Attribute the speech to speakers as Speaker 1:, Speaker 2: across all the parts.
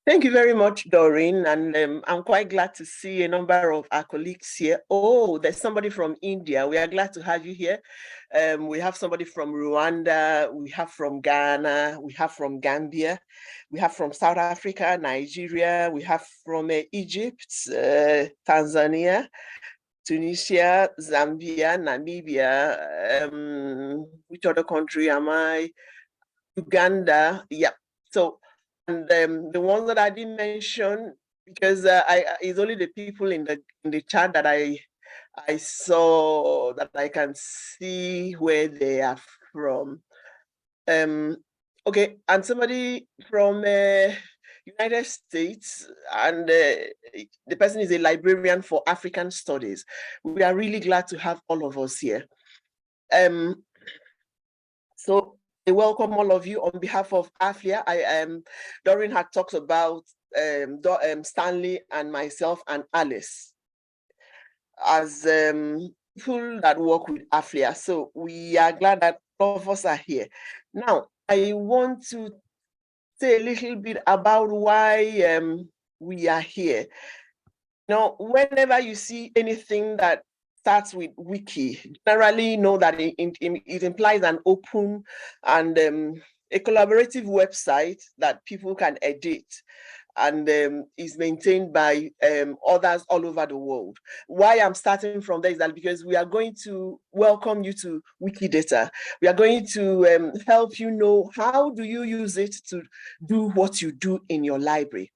Speaker 1: Thank you very much, Doreen, and I'm quite glad to see a number of our colleagues here. Oh, there's somebody from India. We are glad to have you here. We have somebody from Rwanda, we have from Ghana, we have from Gambia, we have from South Africa, Nigeria, we have from Egypt, Tanzania, Tunisia, Zambia, Namibia, which other country am I? Uganda, yeah. So, and the ones that I didn't mention, because it's only the people in the chat that I saw that I can see where they are from. Okay, and somebody from United States, and the person is a librarian for African Studies. We are really glad to have all of us here. So I welcome all of you on behalf of AfLIA. Doreen had talked about Stanley and myself and Alice as people that work with AfLIA. So we are glad that all of us are here. Now, I want to say a little bit about why we are here. Now, whenever you see anything that starts with wiki, generally know that it implies an open and a collaborative website that people can edit and is maintained by others all over the world. Why I'm starting from there is that because we are going to welcome you to Wikidata. We are going to help you know how do you use it to do what you do in your library.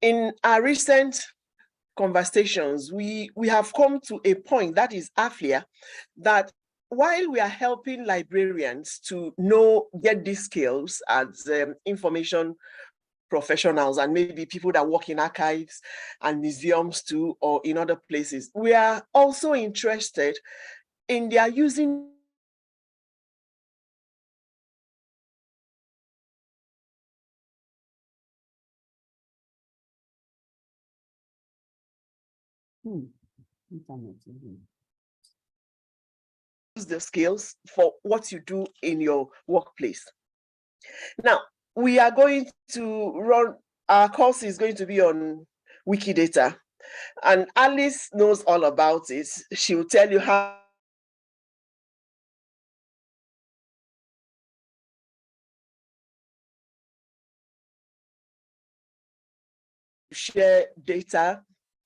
Speaker 1: In our recent conversations, we have come to a point, that is AfLIA, that while we are helping librarians to get these skills as information professionals and maybe people that work in archives and museums too, or in other places, we are also interested in their using the skills for what you do in your workplace. Now, we are going to run, our course is going to be on Wikidata, and Alice knows all about it. She will tell you how to share data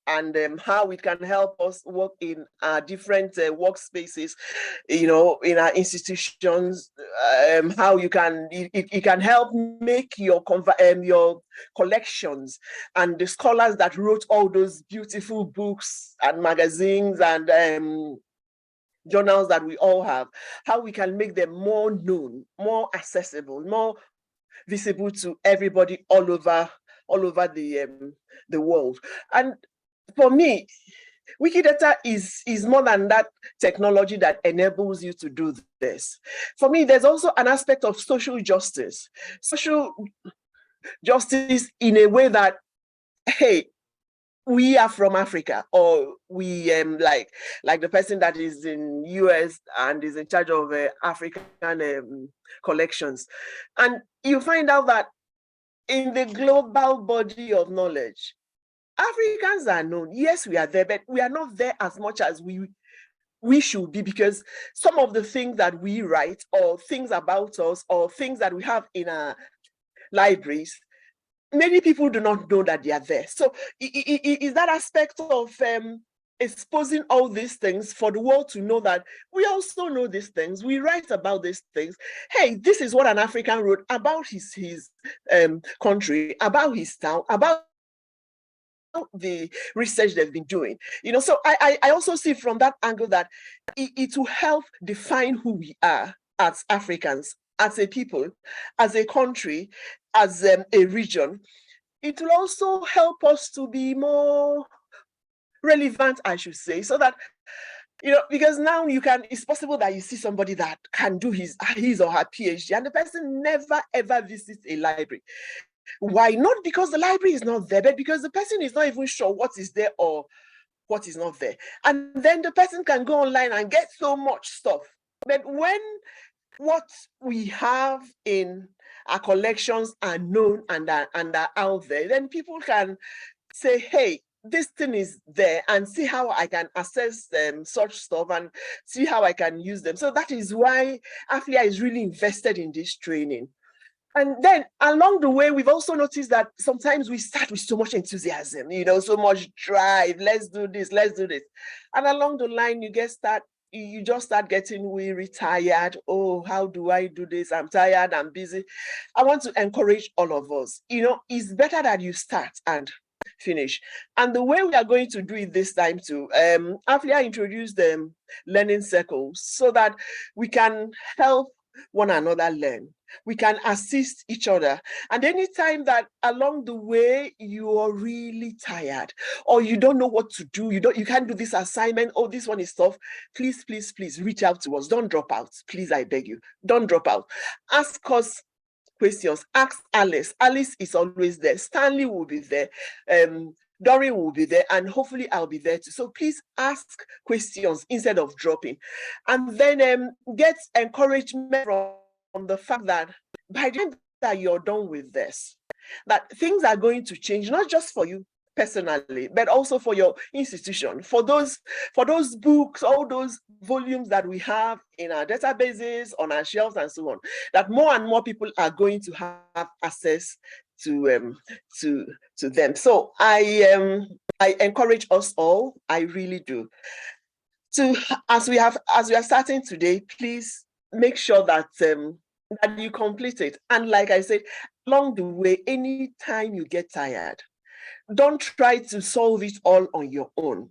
Speaker 1: and how it can help us work in our different workspaces, in our institutions, how you can, it can help make your collections and the scholars that wrote all those beautiful books and magazines and journals that we all have, how we can make them more known, more accessible, more visible to everybody all over the world. And for me, Wikidata is more than that technology that enables you to do this. For me, there's also an aspect of social justice. Social justice in a way that, hey, we are from Africa, or we like the person that is in US and is in charge of African collections. And you find out that in the global body of knowledge, Africans are known. Yes, we are there, but we are not there as much as we should be, because some of the things that we write, or things about us, or things that we have in our libraries, many people do not know that they are there. So is that aspect of exposing all these things for the world to know that we also know these things, we write about these things. Hey, this is what an African wrote about his country, about his town, about the research they've been doing. So I also see from that angle that it will help define who we are as Africans, as a people, as a country, as a region. It will also help us to be more relevant, I should say, so that, because now it's possible that you see somebody that can do his or her PhD, and the person never ever visits a library. Why? Not because the library is not there, but because the person is not even sure what is there or what is not there. And then the person can go online and get so much stuff. But when what we have in our collections are known and are out there, then people can say, hey, this thing is there, and see how I can access such stuff and see how I can use them. So that is why AfLIA is really invested in this training. And then along the way, we've also noticed that sometimes we start with so much enthusiasm, so much drive. Let's do this, let's do this. And along the line, you just start getting weary, tired. Oh, how do I do this? I'm tired, I'm busy. I want to encourage all of us. It's better that you start and finish. And the way we are going to do it this time too, AfLIA introduced learning circles so that we can help one another learn. We can assist each other. And anytime that along the way you are really tired or you don't know what to do, you can't do this assignment, oh, this one is tough, please, please, please reach out to us. Don't drop out. Please, I beg you, don't drop out. Ask us questions. Ask Alice. Alice is always there. Stanley will be there. Doreen will be there, and hopefully I'll be there too. So please ask questions instead of dropping. And then get encouragement from the fact that by the time that you're done with this, that things are going to change, not just for you personally, but also for your institution, for those books, all those volumes that we have in our databases, on our shelves, and so on, that more and more people are going to have access to them. So I encourage us all, I really do, to as we are starting today, please make sure that that you complete it. And like I said, along the way, anytime you get tired, don't try to solve it all on your own,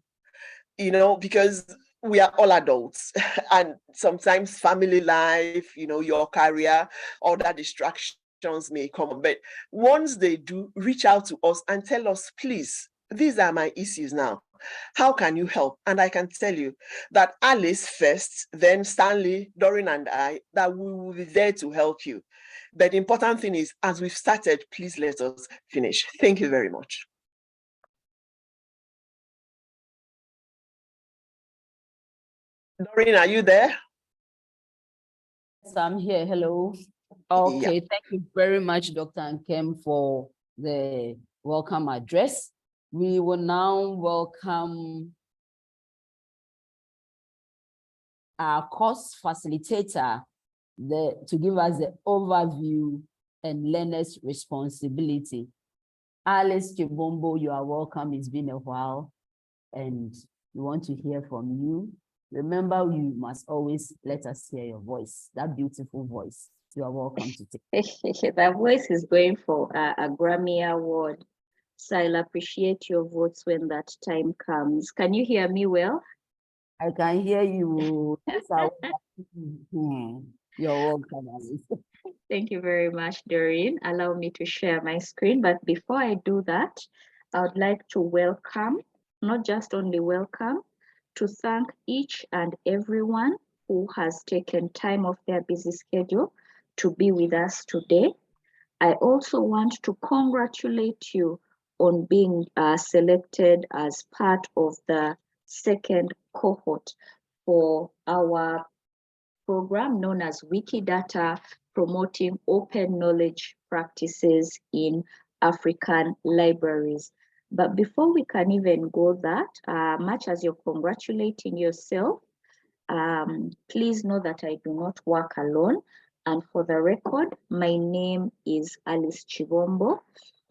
Speaker 1: because we are all adults and sometimes family life, your career, other distractions may come. But once they do, reach out to us and tell us, please, these are my issues now. How can you help? And I can tell you that Alice first, then Stanley, Doreen, and I, that we will be there to help you. But the important thing is, as we've started, please let us finish. Thank you very much. Doreen, are you there?
Speaker 2: Yes, I'm here. Hello. Okay, yeah. Thank you very much, Dr. Nkem, for the welcome address. We will now welcome our course facilitator to give us the overview and learner's responsibility. Alice Chibombo, you are welcome. It's been a while and we want to hear from you. Remember, you must always let us hear your voice, that beautiful voice. You are welcome to take.
Speaker 3: That voice is going for a Grammy Award. So I'll appreciate your votes when that time comes. Can you hear me well?
Speaker 2: I can hear you. You're welcome, Alice.
Speaker 3: Thank you very much, Doreen. Allow me to share my screen. But before I do that, I would like to welcome, not just only welcome, to thank each and everyone who has taken time off their busy schedule to be with us today. I also want to congratulate you on being selected as part of the second cohort for our program known as Wikidata, promoting open knowledge practices in African libraries. But before we can even go that, much as you're congratulating yourself, please know that I do not work alone. And for the record, my name is Alice Chibombo,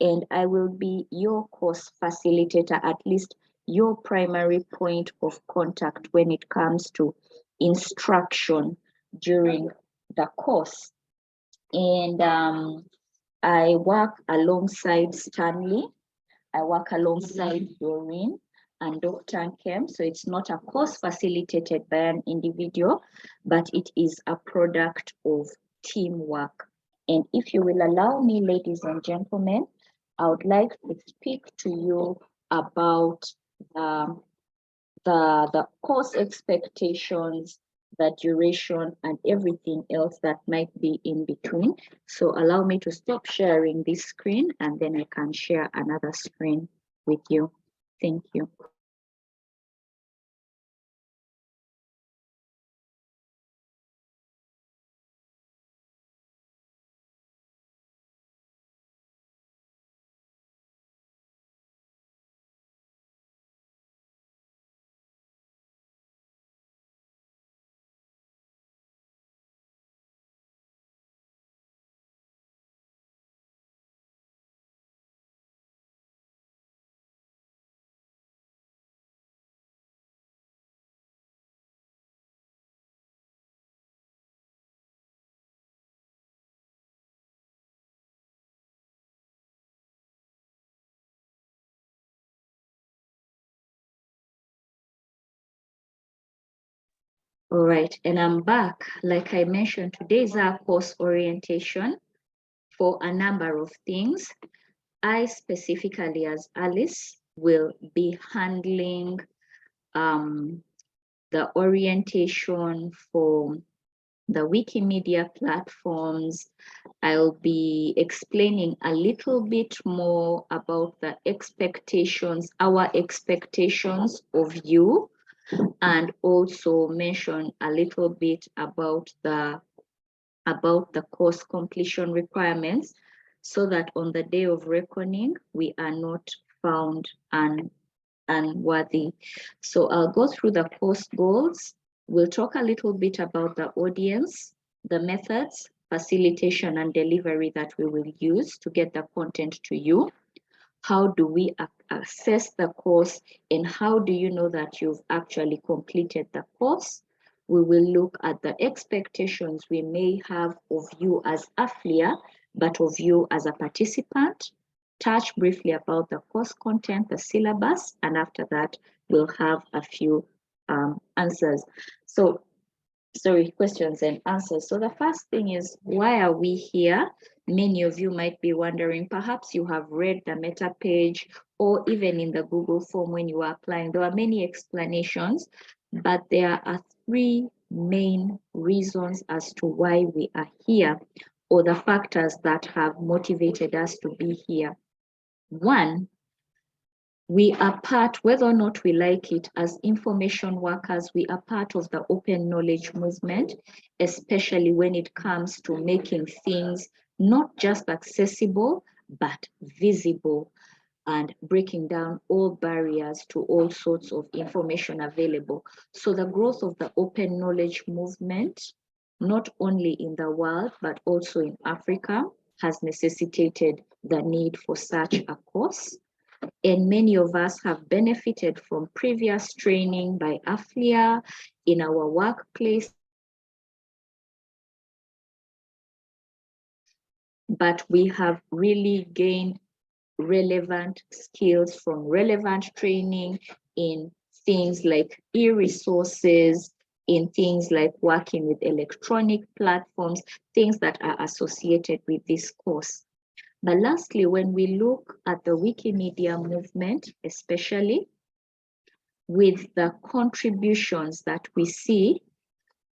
Speaker 3: and I will be your course facilitator, at least your primary point of contact when it comes to instruction during the course. And I work alongside Stanley, I work alongside Doreen and Dr. Nkem. So it's not a course facilitated by an individual, but it is a product of teamwork. And if you will allow me, ladies and gentlemen, I would like to speak to you about the course expectations, the duration, and everything else that might be in between. So allow me to stop sharing this screen and then I can share another screen with you. Thank you. All right, and I'm back. Like I mentioned, today is our course orientation for a number of things. I specifically, as Alice, will be handling the orientation for the Wikimedia platforms. I'll be explaining a little bit more about the expectations, our expectations of you, and also mention a little bit about the course completion requirements, so that on the day of reckoning, we are not found unworthy. So I'll go through the course goals. We'll talk a little bit about the audience, the methods, facilitation, and delivery that we will use to get the content to you. How do we assess the course, and how do you know that you've actually completed the course? We will look at the expectations we may have of you as AfLIA, but of you as a participant, touch briefly about the course content, the syllabus, and after that, we'll have a few answers. So, sorry, questions and answers. So the first thing is, why are we here? Many of you might be wondering, perhaps you have read the meta page, or even in the Google form when you are applying. There are many explanations, but there are three main reasons as to why we are here, or the factors that have motivated us to be here. One, we are part, whether or not we like it, as information workers, we are part of the open knowledge movement, especially when it comes to making things not just accessible, but visible, and breaking down all barriers to all sorts of information available. So the growth of the open knowledge movement, not only in the world, but also in Africa, has necessitated the need for such a course. And many of us have benefited from previous training by AfLIA in our workplace, but we have really gained relevant skills from relevant training in things like e-resources, in things like working with electronic platforms, things that are associated with this course. But lastly, when we look at the Wikimedia movement, especially with the contributions that we see,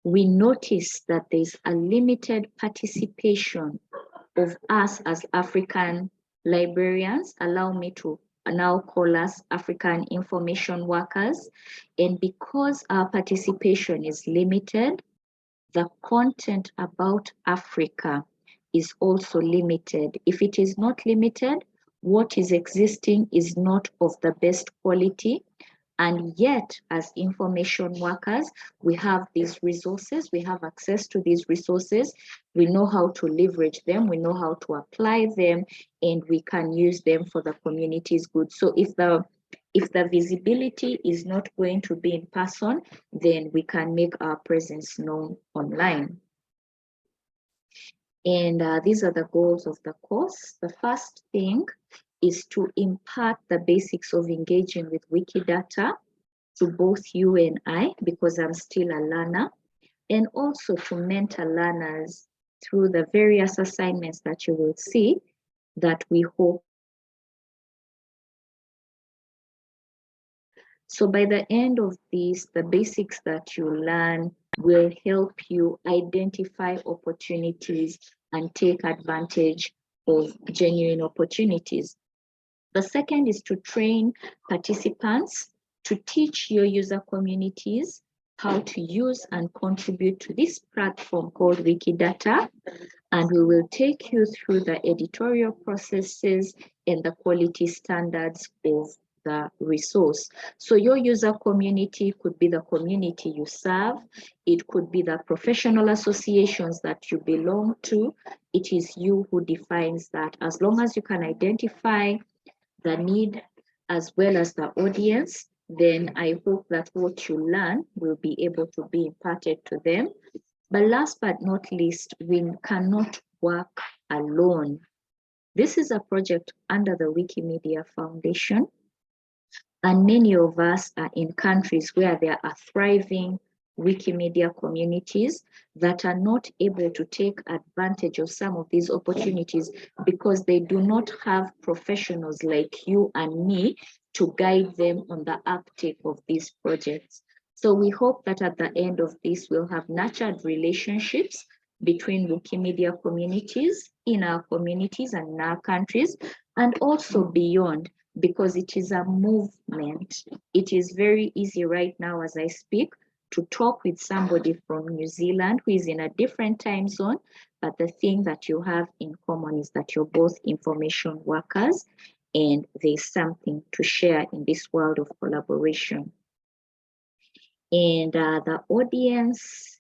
Speaker 3: we notice that there's a limited participation of us as African librarians. Allow me to now call us African information workers. And because our participation is limited, the content about Africa is also limited. If it is not limited, what is existing is not of the best quality. And yet, as information workers, we have these resources, we have access to these resources, we know how to leverage them, we know how to apply them, and we can use them for the community's good. So if the visibility is not going to be in person, then we can make our presence known online. And these are the goals of the course. The first thing is to impart the basics of engaging with Wikidata to both you and I, because I'm still a learner, and also to mentor learners through the various assignments that you will see that we hope. So by the end of this, the basics that you learn will help you identify opportunities and take advantage of genuine opportunities. The second is to train participants to teach your user communities how to use and contribute to this platform called Wikidata. And we will take you through the editorial processes and the quality standards of the resource. So your user community could be the community you serve. It could be the professional associations that you belong to. It is you who defines that. As long as you can identify the need as well as the audience, then I hope that what you learn will be able to be imparted to them. But last but not least, we cannot work alone. This is a project under the Wikimedia Foundation, and many of us are in countries where there are thriving Wikimedia communities that are not able to take advantage of some of these opportunities because they do not have professionals like you and me to guide them on the uptake of these projects. So we hope that at the end of this, we'll have nurtured relationships between Wikimedia communities in our communities and in our countries, and also beyond, because it is a movement. It is very easy right now as I speak to talk with somebody from New Zealand who is in a different time zone, but the thing that you have in common is that you're both information workers and there's something to share in this world of collaboration. And the audience,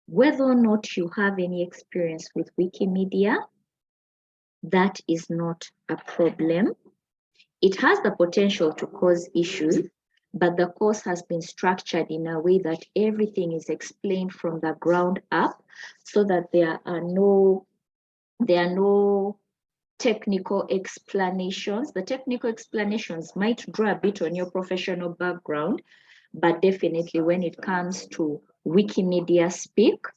Speaker 3: whether or not you have any experience with Wikimedia, that is not a problem. It has the potential to cause issues, but the course has been structured in a way that everything is explained from the ground up so that there are no technical explanations. The technical explanations might draw a bit on your professional background, but definitely when it comes to Wikimedia speak,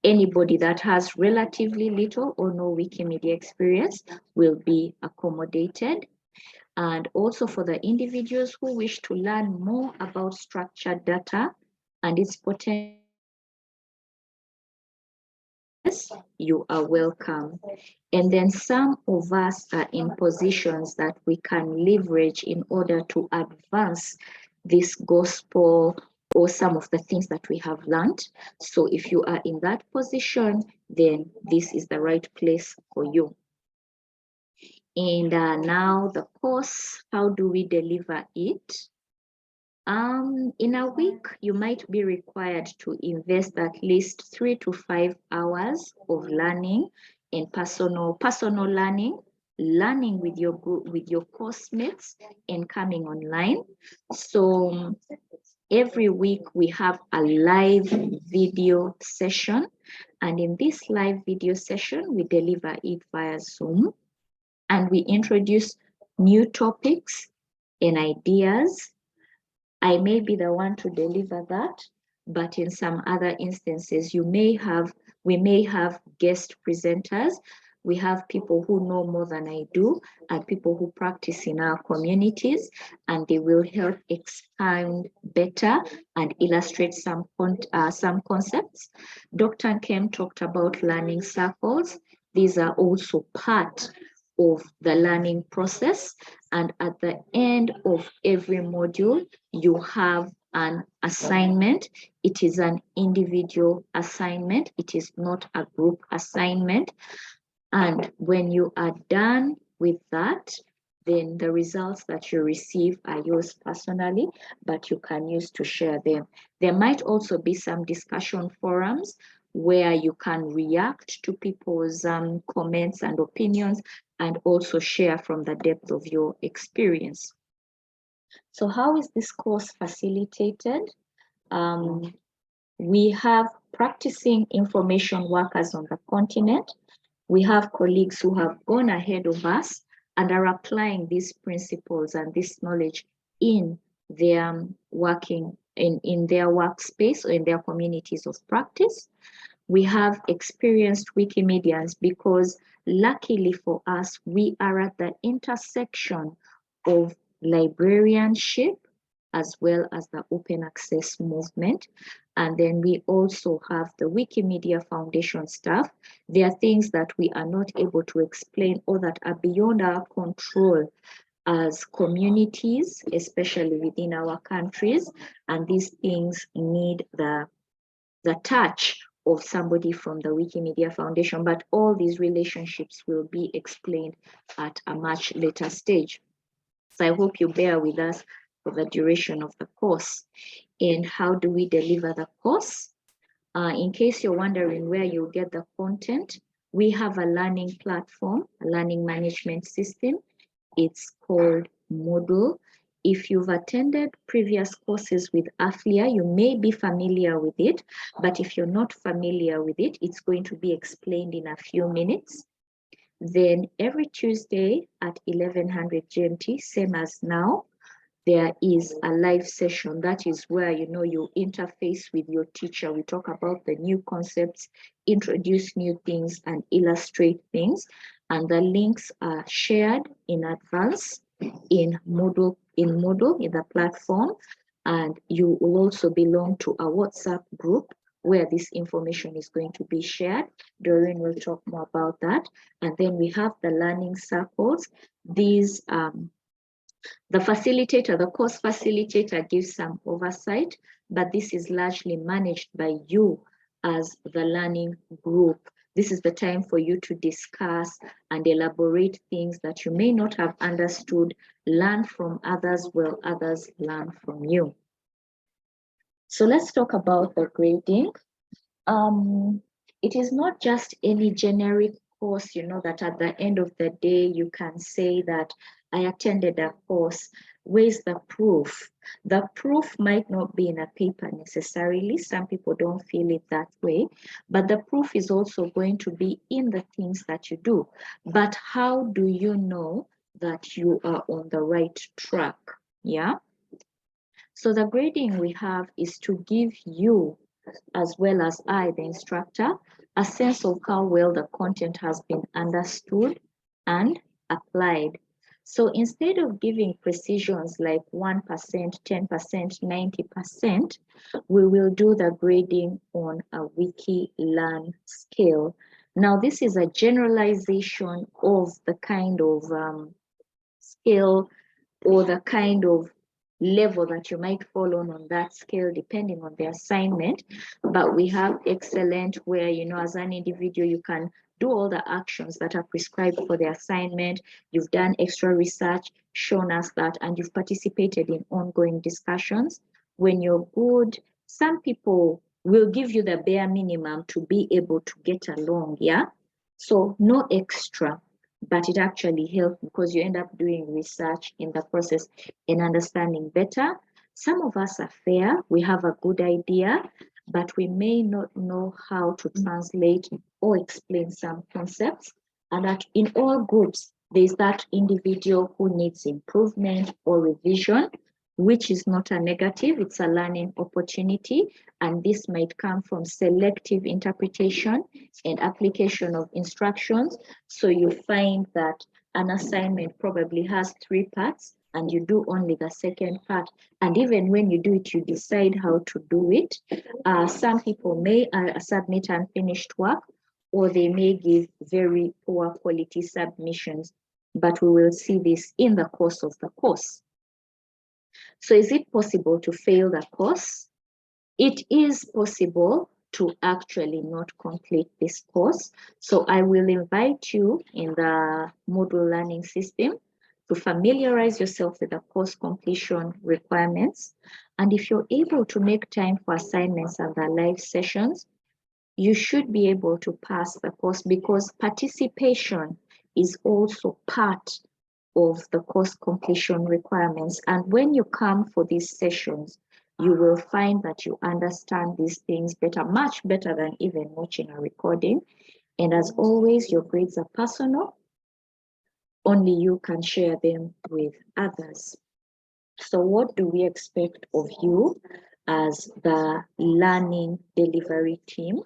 Speaker 3: anybody that has relatively little or no Wikimedia experience will be accommodated. And also for the individuals who wish to learn more about structured data and its potential, you are welcome. And then some of us are in positions that we can leverage in order to advance this gospel or some of the things that we have learned. So if you are in that position, then this is the right place for you. And now the course, how do we deliver it? In a week, you might be required to invest at least 3 to 5 hours of learning and personal learning with your group, with your course mates, and coming online. So every week we have a live video session, and in this live video session, we deliver it via Zoom, and we introduce new topics and ideas. I may be the one to deliver that, but in some other instances, we may have guest presenters. We have people who know more than I do and people who practice in our communities, and they will help expand better and illustrate some concepts. Dr. Kem talked about learning circles. These are also part of the learning process, and at the end of every module you have an assignment. It is an individual assignment, it is not a group assignment, and when you are done with that, then the results that you receive are yours personally, but you can use to share them. There might also be some discussion forums where you can react to people's comments and opinions and also share from the depth of your experience. So how is this course facilitated? We have practicing information workers on the continent. We have colleagues who have gone ahead of us and are applying these principles and this knowledge in their working, in their workspace or in their communities of practice. We have experienced Wikimedians because luckily for us, we are at the intersection of librarianship as well as the open access movement. And then we also have the Wikimedia Foundation staff. There are things that we are not able to explain or that are beyond our control as communities, especially within our countries. And these things need the touch of somebody from the Wikimedia Foundation, but all these relationships will be explained at a much later stage. So I hope you bear with us for the duration of the course. And how do we deliver the course? In case you're wondering where you'll get the content, we have a learning platform, a learning management system. It's called Moodle. If you've attended previous courses with AfLIA, you may be familiar with it, but if you're not familiar with it, it's going to be explained in a few minutes. Then every Tuesday at 1100 GMT, same as now, there is a live session. That is where, you know, you interface with your teacher. We talk about the new concepts, introduce new things, and illustrate things. And the links are shared in advance in Moodle, in the platform. And you will also belong to a WhatsApp group where this information is going to be shared. Doreen will talk more about that. And then we have the learning circles. These the facilitator, the course facilitator gives some oversight, but this is largely managed by you as the learning group. This is the time for you to discuss and elaborate things that you may not have understood, learn from others while others learn from you. So let's talk about the grading. It is not just any generic course, you know, that at the end of the day, you can say that I attended a course. Where's the proof? The proof might not be in a paper necessarily. Some people don't feel it that way, but the proof is also going to be in the things that you do. But how do you know that you are on the right track? Yeah. So the grading we have is to give you, as well as I, the instructor, a sense of how well the content has been understood and applied. So instead of giving precisions like 1%, 10%, 90%, we will do the grading on a Wikilearn scale. Now, this is a generalization of the kind of scale or the kind of level that you might fall on that scale depending on the assignment. But we have excellent where, you know, as an individual, you can do all the actions that are prescribed for the assignment. You've done extra research, shown us that, and you've participated in ongoing discussions. When you're good, some people will give you the bare minimum to be able to get along, yeah? So no extra, but it actually helps because you end up doing research in the process and understanding better. Some of us are fair, we have a good idea, but we may not know how to translate or explain some concepts. And that in all groups, there's that individual who needs improvement or revision, which is not a negative, it's a learning opportunity. And this might come from selective interpretation and application of instructions. So you find that an assignment probably has 3 parts and you do only the second part. And even when you do it, you decide how to do it. Some people may submit unfinished work, or they may give very poor quality submissions, but we will see this in the course of the course. So is it possible to fail the course? It is possible to actually not complete this course. So I will invite you in the Moodle learning system to familiarize yourself with the course completion requirements. And if you're able to make time for assignments and the live sessions, you should be able to pass the course because participation is also part of the course completion requirements. And when you come for these sessions, you will find that you understand these things better, much better than even watching a recording. And as always, your grades are personal. Only you can share them with others. So what do we expect of you as the learning delivery team?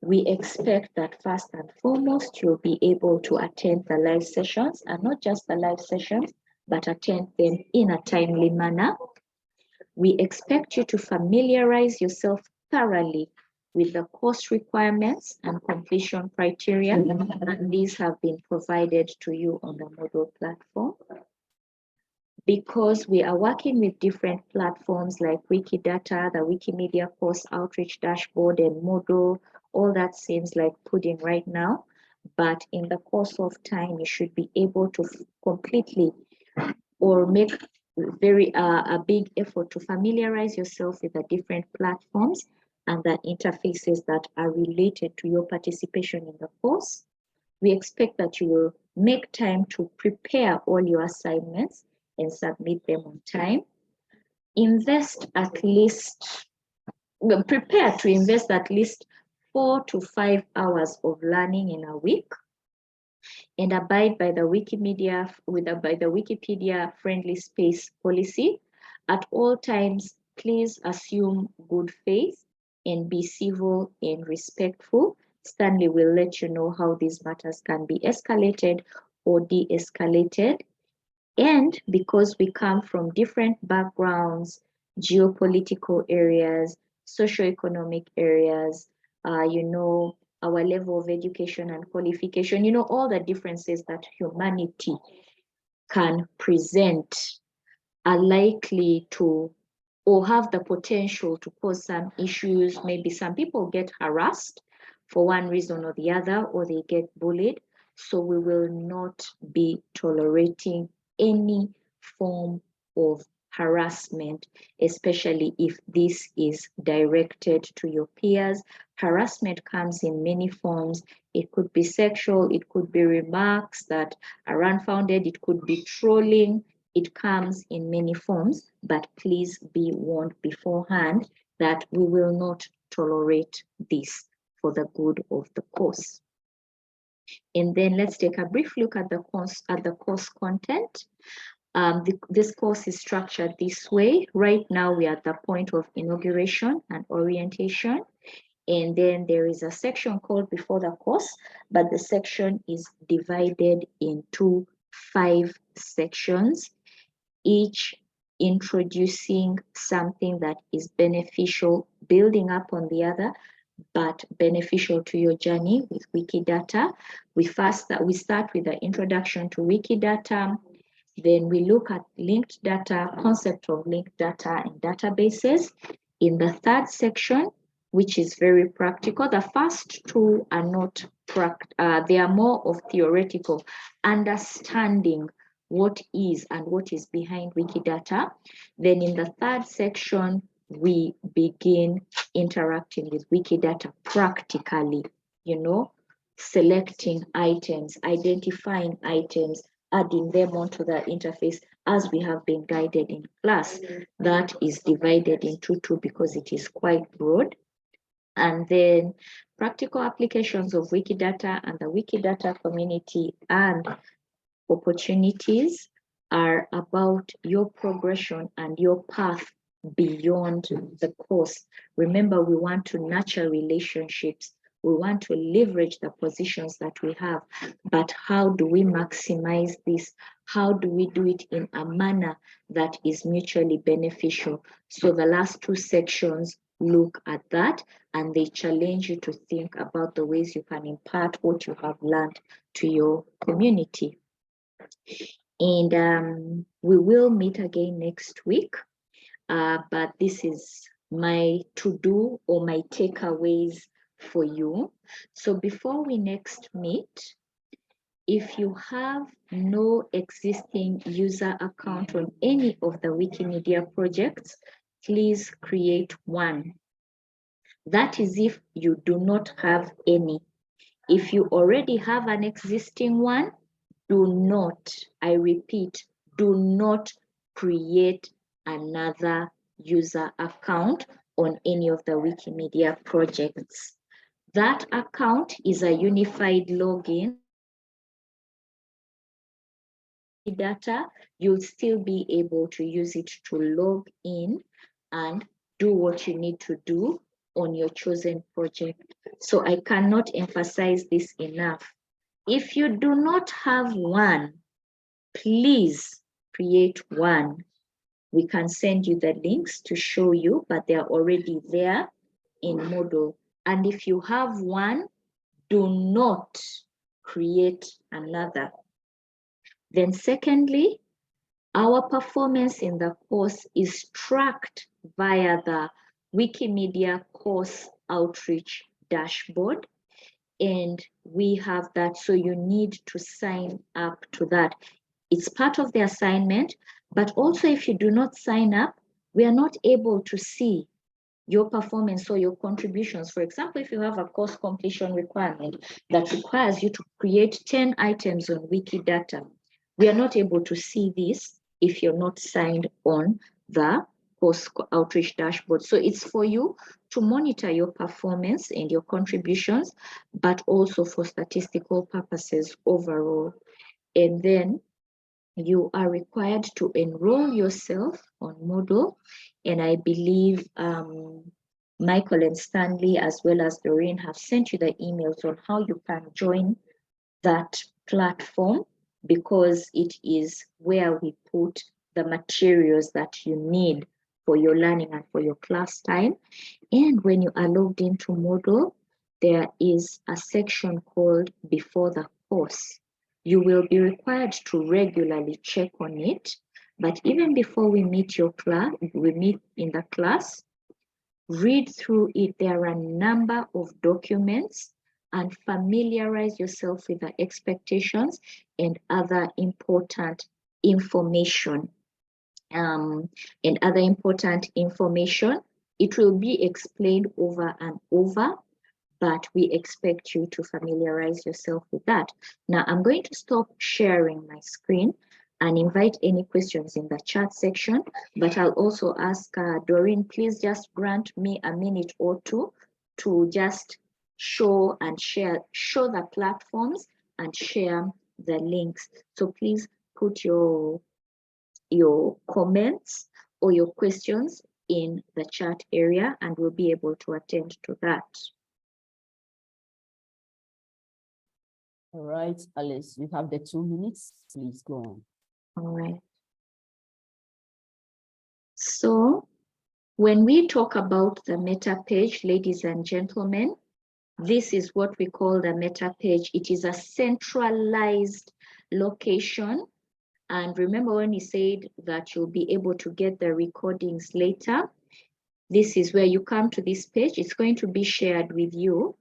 Speaker 3: We expect that first and foremost, you'll be able to attend the live sessions, and not just the live sessions, but attend them in a timely manner. We expect you to familiarize yourself thoroughly with the course requirements and completion criteria, and these have been provided to you on the Moodle platform. Because we are working with different platforms like Wikidata, the Wikimedia Course Outreach Dashboard, and Moodle, all that seems like pudding right now, but in the course of time, you should be able to completely or make a big effort to familiarize yourself with the different platforms and the interfaces that are related to your participation in the course. We expect that you will make time to prepare all your assignments and submit them on time. Prepare to invest at least 4 to 5 hours of learning in a week. and abide by the Wikipedia friendly space policy. At all times, please assume good faith and be civil and respectful. Stanley will let you know how these matters can be escalated or de-escalated. And because we come from different backgrounds, geopolitical areas, socioeconomic areas, our level of education and qualification, all the differences that humanity can present are likely to or have the potential to cause some issues. Maybe some people get harassed for one reason or the other, or they get bullied. So we will not be tolerating any form of harassment, especially if this is directed to your peers. Harassment comes in many forms. It could be sexual, it could be remarks that are unfounded, it could be trolling. It comes in many forms, but please be warned beforehand that we will not tolerate this for the good of the course. And then let's take a brief look at the course content. This course is structured this way. Right now, we are at the point of inauguration and orientation. And then there is a section called before the course, but the section is divided into 5 sections, each introducing something that is beneficial, building up on the other, but beneficial to your journey with Wikidata. We start with the introduction to Wikidata. Then we look at linked data, concept of linked data and databases. In the 3rd section, which is very practical, the first 2 are not they are more of theoretical, understanding what is and what is behind Wikidata. Then in the 3rd section, we begin interacting with Wikidata practically, selecting items, identifying items, adding them onto the interface as we have been guided in class. That is divided into 2 because it is quite broad. And then practical applications of Wikidata and the Wikidata community and opportunities are about your progression and your path beyond the course. Remember, we want to nurture relationships. We want to leverage the positions that we have. But how do we maximize this? How do we do it in a manner that is mutually beneficial? So the last 2 sections look at that, and they challenge you to think about the ways you can impart what you have learned to your community. And we will meet again next week, but this is my to-do or my takeaways for you. So before we next meet, if you have no existing user account on any of the Wikimedia projects, please create one. That is if you do not have any. If you already have an existing one, do not, I repeat, do not create another user account on any of the Wikimedia projects. That account is a unified login. Data, you'll still be able to use it to log in and do what you need to do on your chosen project. So I cannot emphasize this enough. If you do not have one, please create one. We can send you the links to show you, but they are already there in Moodle. And if you have one, do not create another. Then secondly, our performance in the course is tracked via the Wikimedia course outreach dashboard. And we have that, so you need to sign up to that. It's part of the assignment, but also if you do not sign up, we are not able to see your performance or your contributions. For example, if you have a course completion requirement that requires you to create 10 items on Wikidata, we are not able to see this if you're not signed on the course outreach dashboard. So it's for you to monitor your performance and your contributions, but also for statistical purposes overall. And then you are required to enroll yourself on Moodle. And I believe Michael and Stanley, as well as Doreen, have sent you the emails on how you can join that platform, because it is where we put the materials that you need for your learning and for your class time. And when you are logged into Moodle, there is a section called Before the Course. You will be required to regularly check on it. But even before we meet in the class, read through it. There are a number of documents, and familiarize yourself with the expectations and other important information. It will be explained over and over, but we expect you to familiarize yourself with that. Now, I'm going to stop sharing my screen and invite any questions in the chat section, but I'll also ask Doreen, please just grant me a minute or two to just show the platforms and share the links. So please put your comments or your questions in the chat area, and we'll be able to attend to that.
Speaker 2: All right, Alice, you have the 2 minutes. Please go on.
Speaker 3: All right. So when we talk about the meta page, ladies and gentlemen, this is what we call the meta page. It is a centralized location. And remember when he said that you'll be able to get the recordings later, this is where you come to this page. It's going to be shared with you,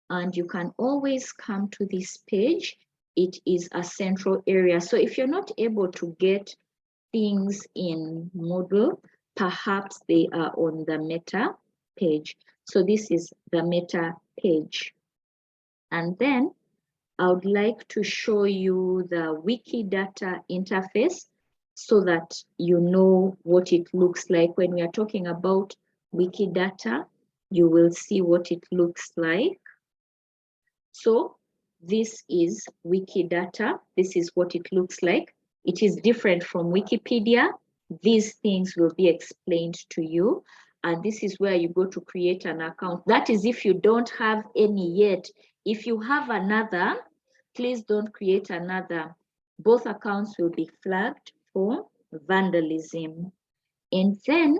Speaker 3: and you can always come to this page. It is a central area. So if you're not able to get things in Moodle, perhaps they are on the meta page. So this is the meta page. And then I would like to show you the Wikidata interface so that you know what it looks like. When we are talking about Wikidata, you will see what it looks like. So this is Wikidata. This is what it looks like. It is different from Wikipedia. These things will be explained to you. And this is where you go to create an account. That is if you don't have any yet. If you have another, please don't create another. Both accounts will be flagged for vandalism. And then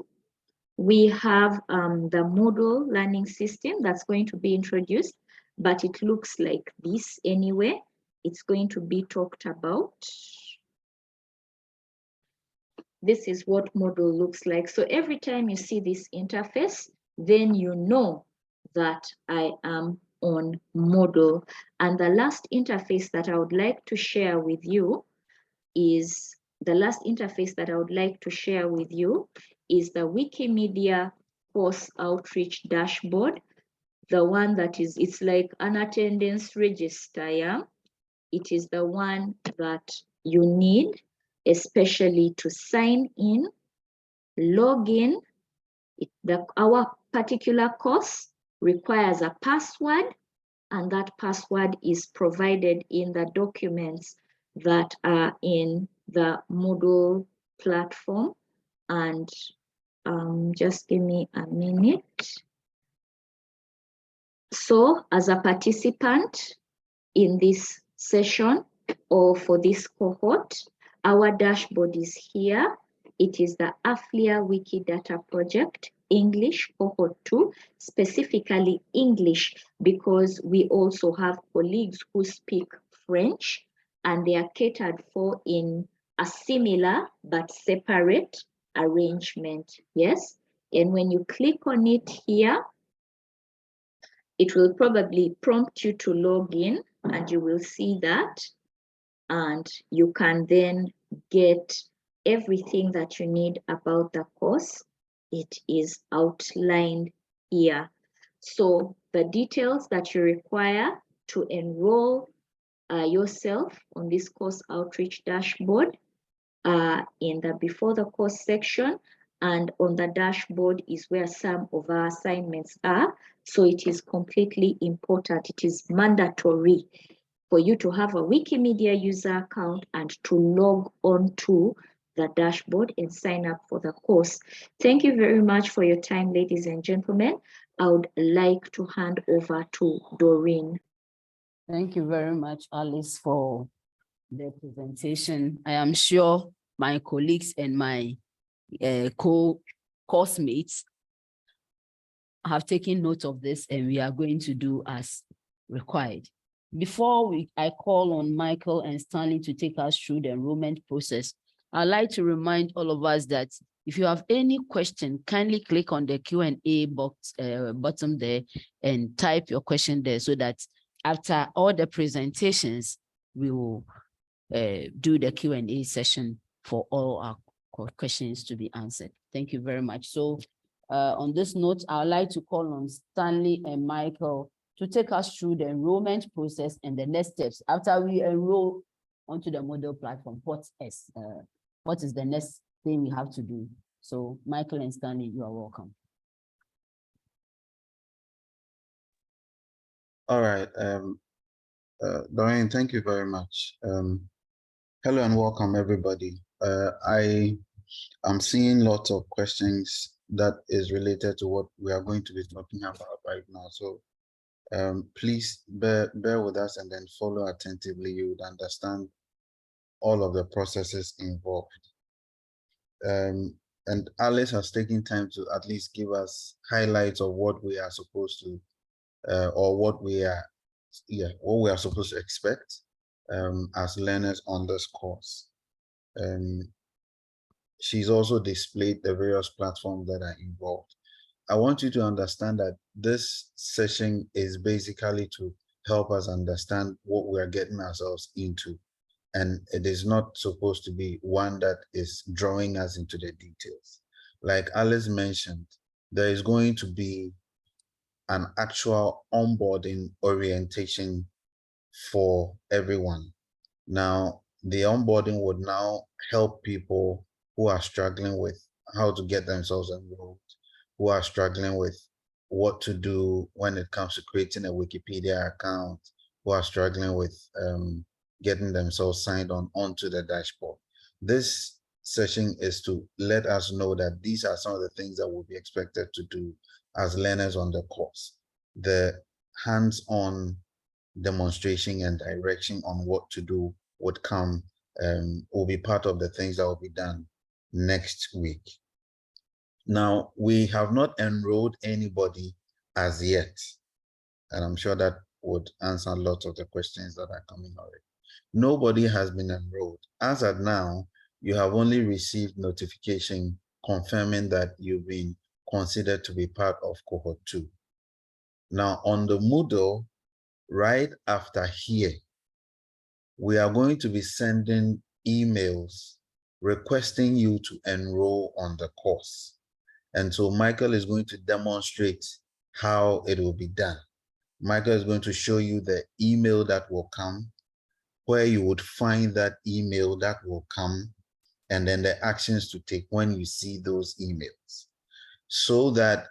Speaker 3: we have the Moodle learning system that's going to be introduced, but it looks like this anyway. It's going to be talked about. This is what Moodle looks like. So every time you see this interface, then you know that I am on Moodle. And the last interface that I would like to share with you is the Wikimedia course outreach dashboard. The one that is, it's like an attendance register, yeah? It is the one that you need, especially to sign in, log in. Our particular course requires a password, and that password is provided in the documents that are in the Moodle platform. And just give me a minute. So as a participant in this session or for this cohort, our dashboard is here. It is the AfLIA Wikidata project, English cohort 2, specifically English, because we also have colleagues who speak French, and they are catered for in a similar but separate arrangement. Yes, and when you click on it here, it will probably prompt you to log in, and you will see that, and you can then get everything that you need about the course. It is outlined here. So the details that you require to enroll yourself on this course outreach dashboard in the before the course section, and on the dashboard is where some of our assignments are. So it is completely important. It is mandatory for you to have a Wikimedia user account and to log on to the dashboard and sign up for the course. Thank you very much for your time, ladies and gentlemen. I would like to hand over to Doreen.
Speaker 2: Thank you very much, Alice, for the presentation. I am sure my colleagues and my course mates have taken note of this, and we are going to do as required. Before I call on Michael and Stanley to take us through the enrollment process, I'd like to remind all of us that if you have any question, kindly click on the Q&A box bottom there and type your question there, so that after all the presentations, we will do the Q&A session for all our questions to be answered. Thank you very much. So on this note, I would like to call on Stanley and Michael to take us through the enrollment process and the next steps. After we enroll onto the model platform, what is the next thing we have to do? So Michael and Stanley, you are welcome.
Speaker 4: All right, Doreen, thank you very much. Hello and welcome everybody. I am seeing lots of questions that is related to what we are going to be talking about right now. So please bear with us and then follow attentively. You would understand all of the processes involved. And Alice has taken time to at least give us highlights of what we are supposed to, or what we are supposed to expect as learners on this course. She's also displayed the various platforms that are involved. I want you to understand that this session is basically to help us understand what we are getting ourselves into. And it is not supposed to be one that is drawing us into the details. Like Alice mentioned, there is going to be an actual onboarding orientation for everyone. Now, the onboarding would now help people who are struggling with how to get themselves enrolled, who are struggling with what to do when it comes to creating a Wikipedia account, who are struggling with getting themselves signed onto the dashboard. This session is to let us know that these are some of the things that will be expected to do as learners on the course. The hands-on demonstration and direction on what to do would come, will be part of the things that will be done next week. Now, we have not enrolled anybody as yet, and I'm sure that would answer lots of the questions that are coming already. Nobody has been enrolled. As of now, you have only received notification confirming that you've been considered to be part of Cohort 2. Now, on the Moodle, right after here, we are going to be sending emails requesting you to enroll on the course. And so Michael is going to demonstrate how it will be done. Michael is going to show you the email that will come, where you would find that email that will come, and then the actions to take when you see those emails. So that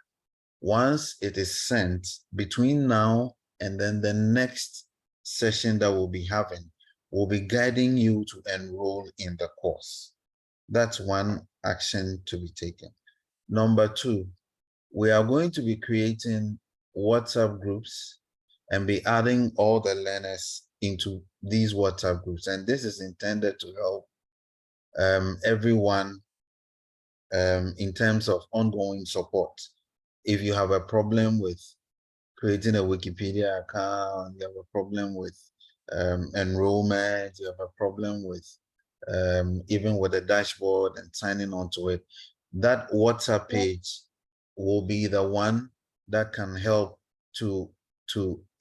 Speaker 4: once it is sent, between now and then the next session that we'll be having, we'll be guiding you to enroll in the course. That's one action to be taken. Number two, we are going to be creating WhatsApp groups and be adding all the learners into these WhatsApp groups. And this is intended to help everyone in terms of ongoing support. If you have a problem with creating a Wikipedia account, you have a problem with enrollment, you have a problem with even with the dashboard and signing onto it, that WhatsApp page will be the one that can help to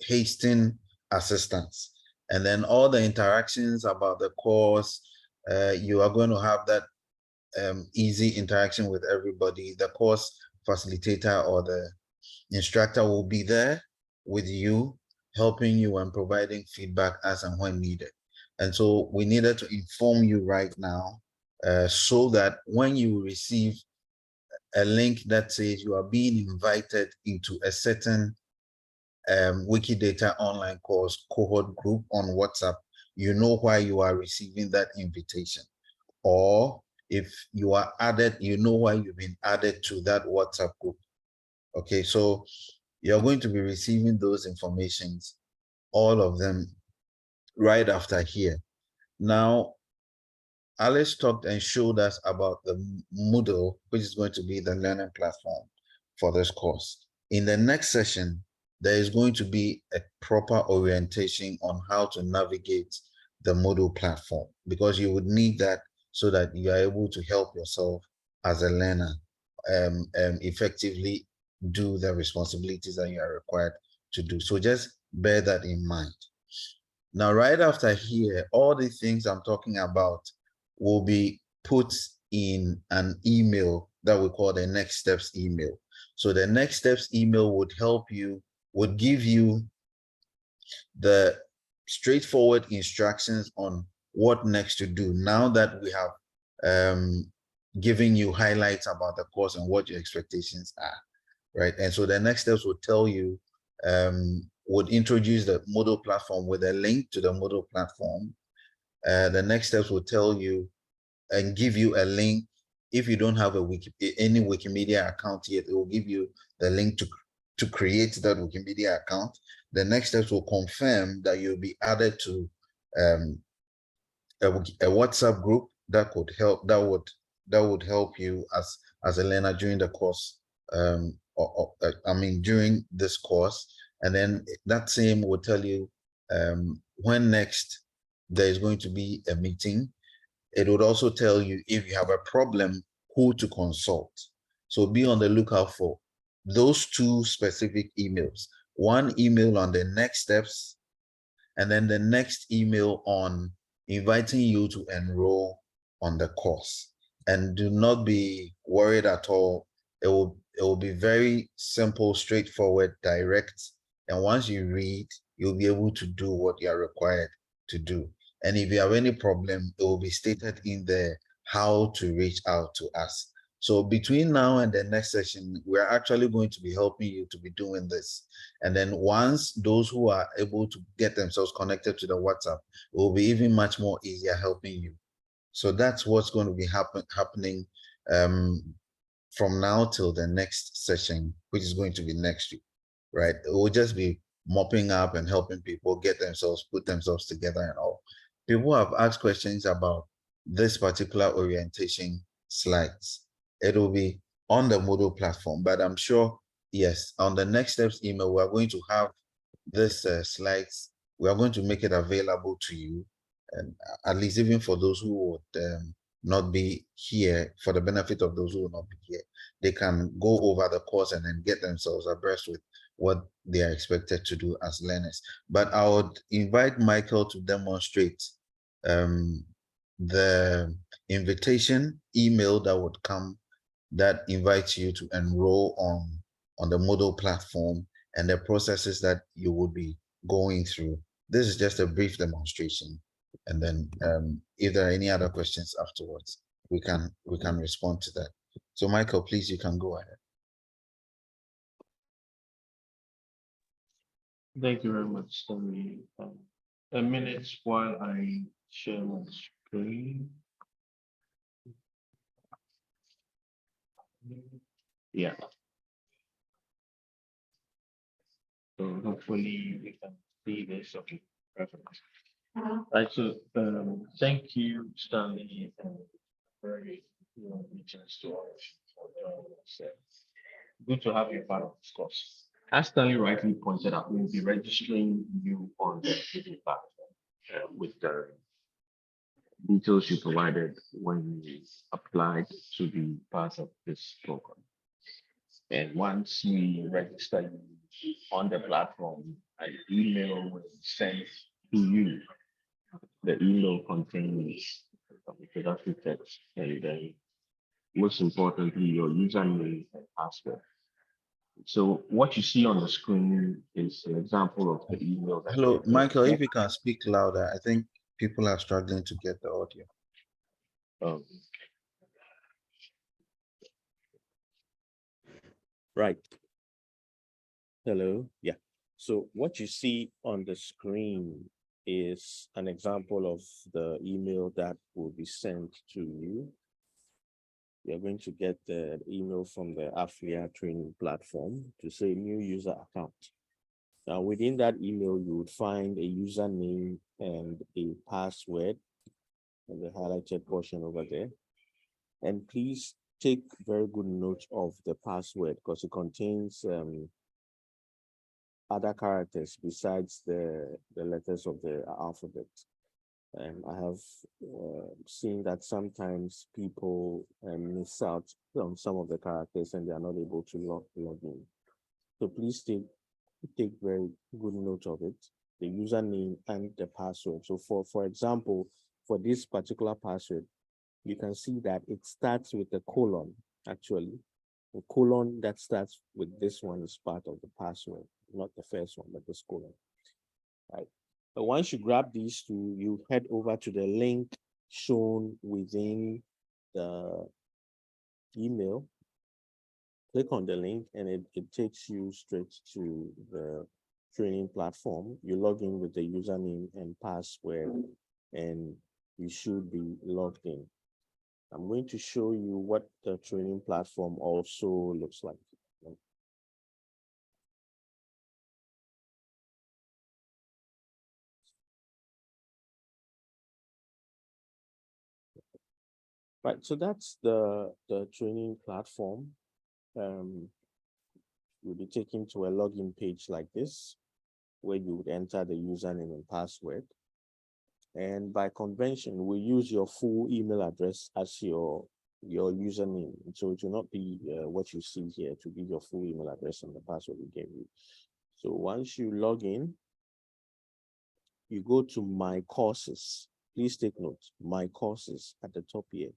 Speaker 4: hasten assistance. And then all the interactions about the course, you are going to have that easy interaction with everybody. The course facilitator or the instructor will be there with you, helping you and providing feedback as and when needed. And so we needed to inform you right now so that when you receive a link that says you are being invited into a certain Wikidata online course cohort group on WhatsApp, you know why you are receiving that invitation. Or if you are added, you know why you've been added to that WhatsApp group. Okay, so you're going to be receiving those informations, all of them, right after here. Now, Alice talked and showed us about the Moodle, which is going to be the learning platform for this course. In the next session, there is going to be a proper orientation on how to navigate the Moodle platform, because you would need that so that you are able to help yourself as a learner effectively do the responsibilities that you are required to do. So just bear that in mind. Now, right after here, all the things I'm talking about will be put in an email that we call the next steps email. So the next steps email would help you, would give you the straightforward instructions on what next to do now that we have given you highlights about the course and what your expectations are, right? And so the next steps will tell you, would introduce the Moodle platform with a link to the Moodle platform. The next steps will tell you and give you a link. If you don't have any Wikimedia account yet, it will give you the link to create that Wikimedia account. The next steps will confirm that you'll be added to a WhatsApp group that could help, that would help you as a learner during the course, during this course. And then that same will tell you when next there is going to be a meeting. It would also tell you if you have a problem, who to consult. So be on the lookout for those two specific emails. One email on the next steps, and then the next email on inviting you to enroll on the course. And do not be worried at all. It will be very simple, straightforward, direct. And once you read, you'll be able to do what you are required to do. And if you have any problem, it will be stated in there how to reach out to us. So between now and the next session, we're actually going to be helping you to be doing this. And then once those who are able to get themselves connected to the WhatsApp, it will be even much more easier helping you. So that's what's going to be happening from now till the next session, which is going to be next week, right? It will just be mopping up and helping people get themselves, put themselves together and all. People have asked questions about this particular orientation slides. It will be on the Moodle platform, but I'm sure, yes, on the next steps email, we're going to have this slides. We are going to make it available to you, and at least even for those who would not be here, for the benefit of those who will not be here, they can go over the course and then get themselves abreast with what they are expected to do as learners. But I would invite Michael to demonstrate the invitation email that would come that invites you to enroll on the Moodle platform and the processes that you will be going through. This is just a brief demonstration. And then if there are any other questions afterwards, we can respond to that. So Michael, please, you can go ahead.
Speaker 5: Thank you very much, Stanley. A minute while I share my screen. Yeah. So hopefully we can see this. Okay, perfect. Right, so thank you, Stanley, and very greetings to all of you. Good to have you part of this course. As Stanley rightly pointed out, we'll be registering you on the Moodle platform with the details you provided when you applied to be part of this program. And once we register you on the platform, an email will be sent to you. The email contains introductory text and then most importantly, your username and password. So what you see on the screen is an example of the email.
Speaker 4: Hello, Michael, if you can speak louder, I think people are struggling to get the audio.
Speaker 5: Right. Hello. Yeah. So what you see on the screen is an example of the email that will be sent to you. You're going to get the email from the AfLIA training platform to say new user account. Now, within that email, you would find a username and a password in the highlighted portion over there. And please take very good note of the password because it contains other characters besides the letters of the alphabet. And I have seen that sometimes people miss out on some of the characters and they are not able to log in. So please take very good note of it, the username and the password. So for example, for this particular password, you can see that it starts with a colon, actually. The colon that starts with this one is part of the password, not the first one, but this colon, right? But once you grab these two, you head over to the link shown within the email. Click on the link and it takes you straight to the training platform. You log in with the username and password and you should be logged in. I'm going to show you what the training platform also looks like. Right, so that's the training platform. You'll be taken to a login page like this, where you would enter the username and password. And by convention, we use your full email address as your username. So it will not be what you see here, to be your full email address and the password we gave you. So once you log in, you go to My Courses. Please take note, My Courses at the top here.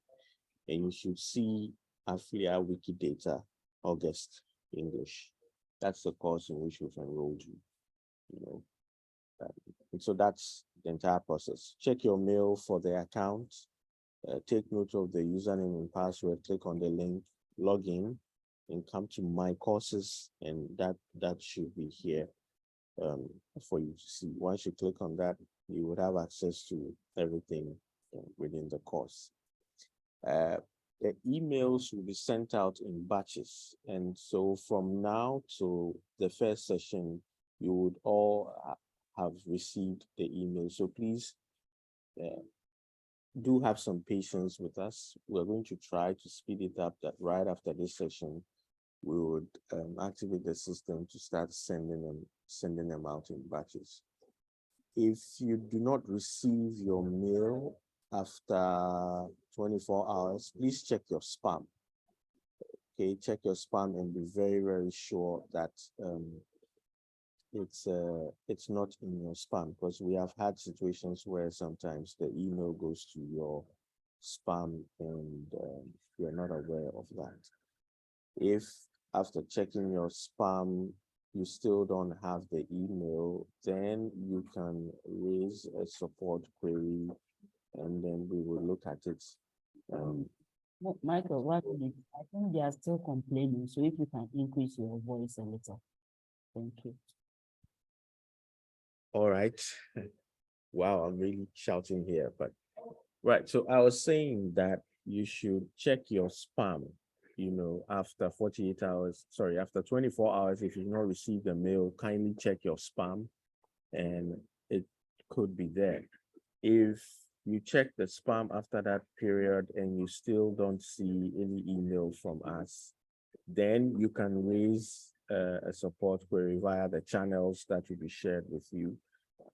Speaker 5: And you should see AfLIA Wikidata August English. That's the course in which we've enrolled you. You know, and so that's the entire process. Check your mail for the account. Take note of the username and password. Click on the link, log in, and come to My Courses, and that should be here for you to see. Once you click on that, you would have access to everything within the course. The emails will be sent out in batches. And so from now to the first session, you would all have received the email. So please do have some patience with us. We're going to try to speed it up, that right after this session, we would activate the system to start sending them out in batches. If you do not receive your mail after 24 hours, please check your spam. Okay, check your spam and be very, very sure that it's not in your spam, because we have had situations where sometimes the email goes to your spam and you're not aware of that. If after checking your spam, you still don't have the email, then you can raise a support query and then we will look at it.
Speaker 2: Michael, what is, I think they are still complaining. So if you can increase your voice a little. Thank you.
Speaker 5: All right. Wow, I'm really shouting here, but right. So I was saying that you should check your spam, you know, after 48 hours, sorry, after 24 hours, if you've not received the mail, kindly check your spam and it could be there. If you check the spam after that period and you still don't see any email from us, then you can raise a support query via the channels that will be shared with you,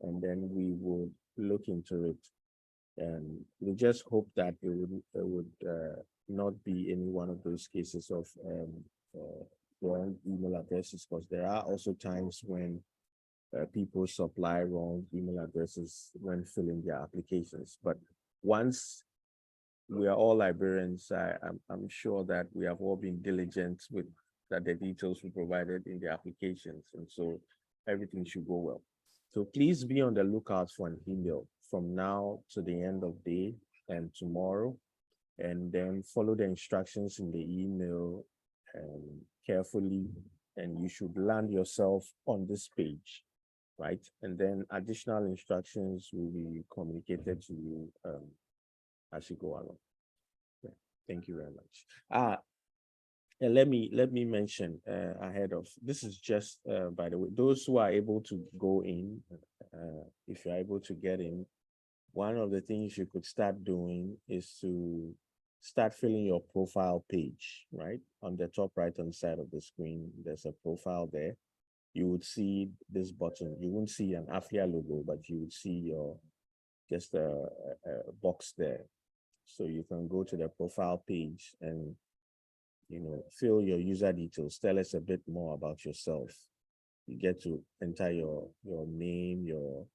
Speaker 5: and then we will look into it. And we just hope that it would not be any one of those cases of wrong email addresses, because there are also times when people supply wrong email addresses when filling their applications. But once we are all librarians, I'm sure that we have all been diligent with that the details we provided in the applications, and so everything should go well. So please be on the lookout for an email from now to the end of day and tomorrow, and then follow the instructions in the email
Speaker 6: carefully, and you should land yourself on this page, right? And then additional instructions will be communicated to you as you go along. Yeah, thank you very much. And let me mention ahead of this is just by the way, those who are able to go in, if you're able to get in, one of the things you could start doing is to start filling your profile page, right? On the top right hand side of the screen, there's a profile there. You would see this button. You won't see an AfLIA logo, but you would see your just a box there. So you can go to the profile page and fill your user details. Tell us a bit more about yourself. You get to enter your name, your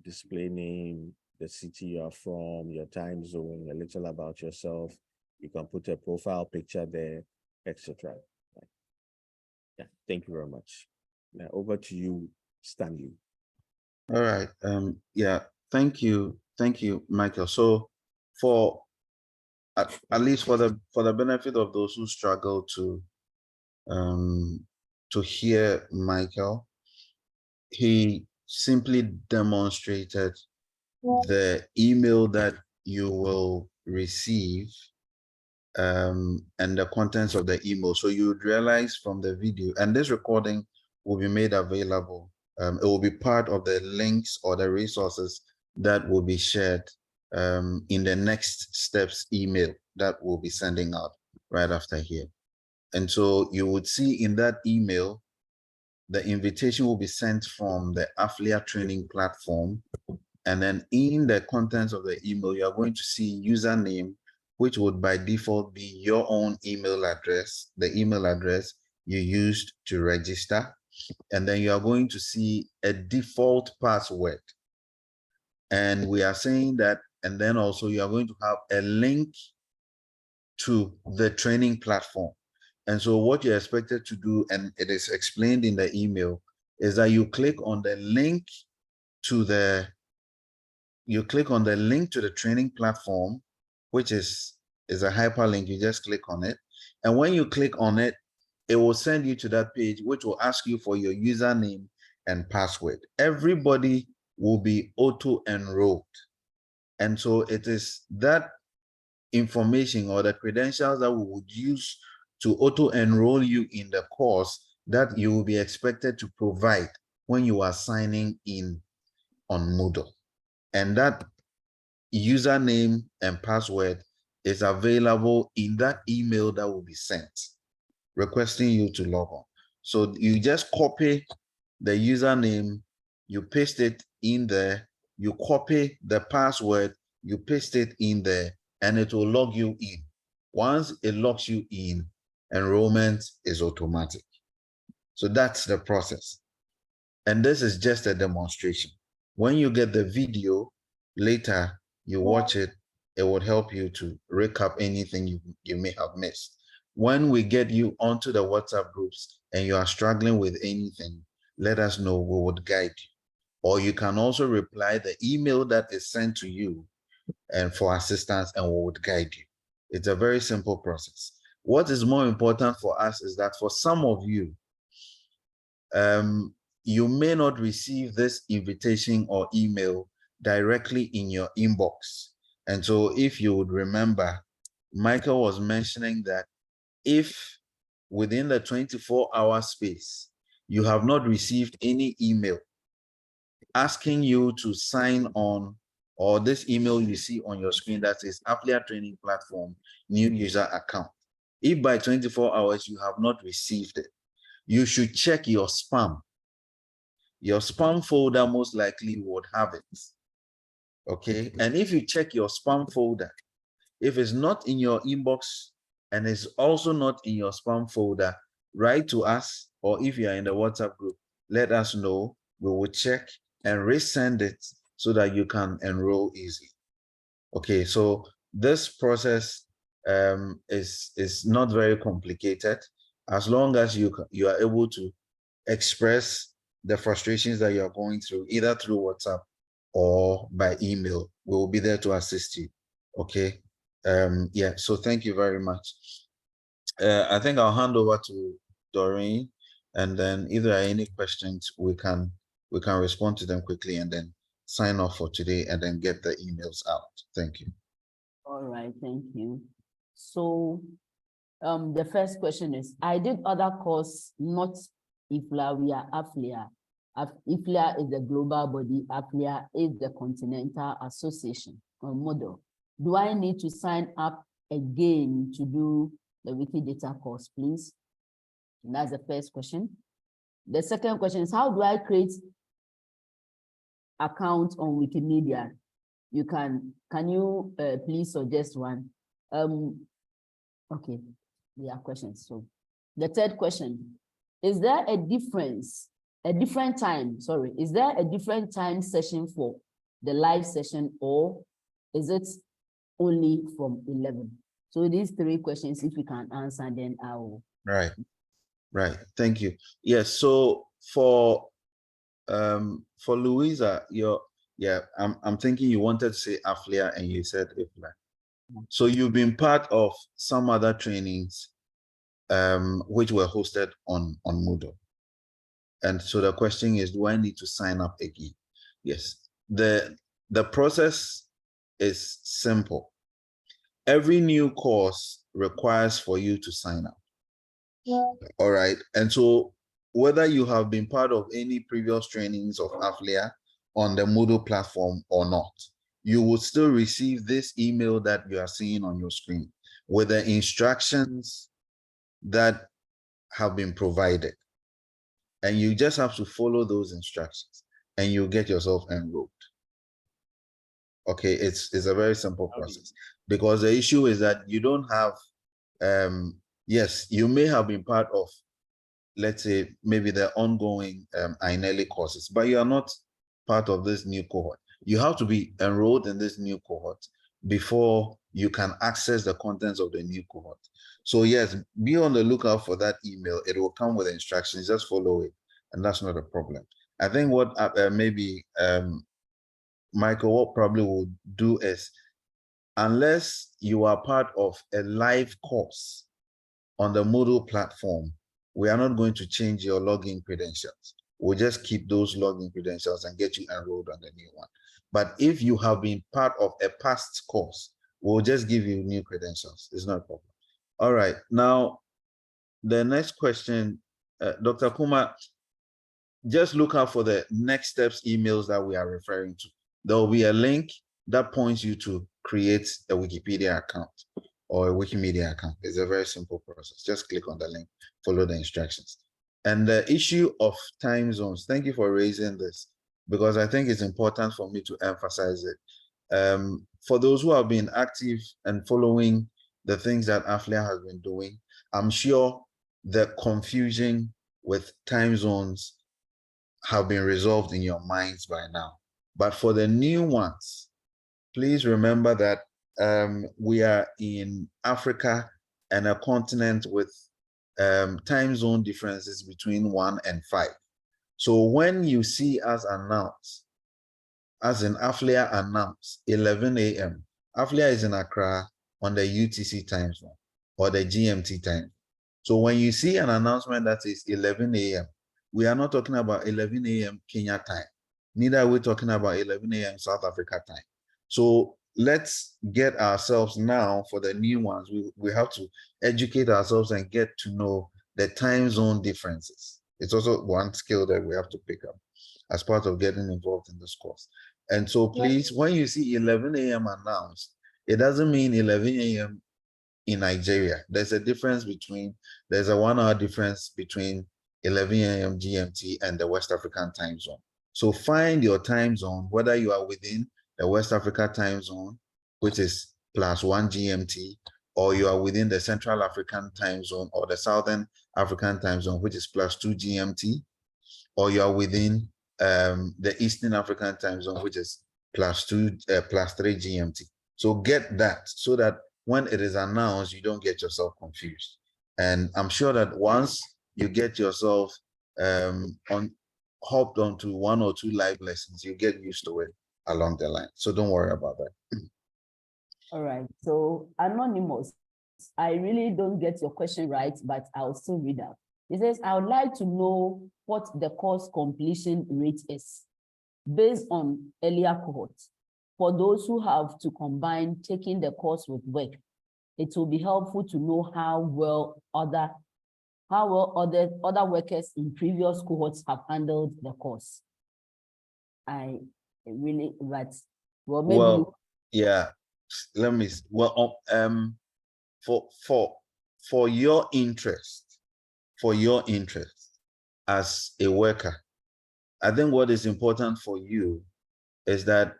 Speaker 6: display name, the city you are from, your time zone, a little about yourself. You can put a profile picture there, etc. Yeah, thank you very much. Now over to you, Stanley.
Speaker 4: All right. Yeah, thank you, Michael. So for at least for the benefit of those who struggle to hear Michael, he simply demonstrated the email that you will receive and the contents of the email. So you would realize from the video, and this recording will be made available. It will be part of the links or the resources that will be shared in the next steps email that we'll be sending out right after here. And so you would see in that email, the invitation will be sent from the AfLIA training platform. And then in the contents of the email, you are going to see username, which would by default be your own email address, the email address you used to register. And then you are going to see a default password. And we are saying that, and then also you are going to have a link to the training platform. And so what you're expected to do, and it is explained in the email, is that you click on the link to the training platform, which is a hyperlink. You just click on it. And when you click on it, it will send you to that page, which will ask you for your username and password. Everybody will be auto-enrolled. And so it is that information or the credentials that we would use to auto-enroll you in the course that you will be expected to provide when you are signing in on Moodle. And that username and password is available in that email that will be sent requesting you to log on. So you just copy the username, you paste it in there, you copy the password, you paste it in there, and it will log you in. Once it logs you in, enrollment is automatic. So that's the process. And this is just a demonstration. When you get the video later, you watch it, it would help you to recap anything you may have missed. When we get you onto the WhatsApp groups and you are struggling with anything, let us know, we would guide you. Or you can also reply the email that is sent to you and for assistance, and we would guide you. It's a very simple process. What is more important for us is that for some of you, you may not receive this invitation or email directly in your inbox. And so if you would remember, Michael was mentioning that if within the 24-hour space, you have not received any email asking you to sign on, or this email you see on your screen that says AfLIA training platform, new user account. If by 24 hours you have not received it, you should check your spam. Your spam folder most likely would have it. Okay, and if you check your spam folder, if it's not in your inbox and it's also not in your spam folder, write to us, or if you are in the WhatsApp group, let us know. We will check and resend it so that you can enroll easily. Okay, so this process is not very complicated, as long as you are able to express the frustrations that you are going through, either through WhatsApp or by email. We will be there to assist you. Okay. Yeah, so thank you very much. I think I'll hand over to Doreen, and then if there are any questions, we can respond to them quickly and then sign off for today and then get the emails out. Thank you.
Speaker 2: All right, thank you. So the first question is, I did other course, not AfLIA, we are AfLIA. AfLIA is the global body, AfLIA is the continental association or model. Do I need to sign up again to do the Wikidata course, please? And that's the first question. The second question is, how do I create account on Wikimedia? You can you please suggest one? Okay, there are questions. So the third question, is there a different time session for the live session, or is it only from 11? So these three questions, if you can answer, then I will.
Speaker 4: Right. Thank you. Yes. So for Louisa, I'm thinking you wanted to say AfLIA and you said AfLIA. So you've been part of some other trainings which were hosted on Moodle. And so the question is, do I need to sign up again? Yes. The process is simple. Every new course requires for you to sign up. Yeah. All right. And so whether you have been part of any previous trainings of AfLIA on the Moodle platform or not, you will still receive this email that you are seeing on your screen with the instructions that have been provided. And you just have to follow those instructions and you get yourself enrolled. Okay, it's a very simple process, because the issue is that you don't have, yes, you may have been part of, let's say, maybe the ongoing INELI courses, but you are not part of this new cohort. You have to be enrolled in this new cohort before you can access the contents of the new cohort. So yes, be on the lookout for that email. It will come with instructions, just follow it, and that's not a problem. I think what maybe Michael, what probably will do is, unless you are part of a live course on the Moodle platform, we are not going to change your login credentials. We'll just keep those login credentials and get you enrolled on the new one. But if you have been part of a past course, we'll just give you new credentials. It's not a problem. All right, now the next question, Dr. Kuma, just look out for the next steps emails that we are referring to. There will be a link that points you to create a Wikipedia account or a Wikimedia account. It's a very simple process. Just click on the link, follow the instructions. And the issue of time zones, thank you for raising this, because I think it's important for me to emphasize it. For those who have been active and following the things that AfLIA has been doing, I'm sure the confusion with time zones have been resolved in your minds by now. But for the new ones, please remember that we are in Africa and a continent with time zone differences between 1 and 5. So when you see us announce, as in AfLIA announce 11 a.m., AfLIA is in Accra on the UTC time zone or the GMT time. So when you see an announcement that is 11 a.m., we are not talking about 11 a.m. Kenya time. Neither are we talking about 11 a.m. South Africa time. So let's get ourselves now, for the new ones, we have to educate ourselves and get to know the time zone differences. It's also one skill that we have to pick up as part of getting involved in this course. And so please, when you see 11 a.m. announced, it doesn't mean 11 a.m. in Nigeria. There's a difference between, there's a 1 hour difference between 11 a.m. GMT and the West African time zone. So find your time zone, whether you are within the West Africa time zone, which is +1 GMT, or you are within the Central African time zone or the Southern African time zone, which is +2 GMT, or you are within the Eastern African time zone, which is +3 GMT. So get that, so that when it is announced, you don't get yourself confused. And I'm sure that once you get yourself hopped onto 1 or 2 live lessons, you get used to it along the line. So don't worry about that.
Speaker 2: All right. So Anonymous, I really don't get your question right, but I'll still read out. It says, I would like to know what the course completion rate is based on earlier cohorts. For those who have to combine taking the course with work, it will be helpful to know how well other workers in previous cohorts have handled the course. I really, but well, maybe.
Speaker 4: Well, yeah. Let me. Well, for your interest, as a worker, I think what is important for you is that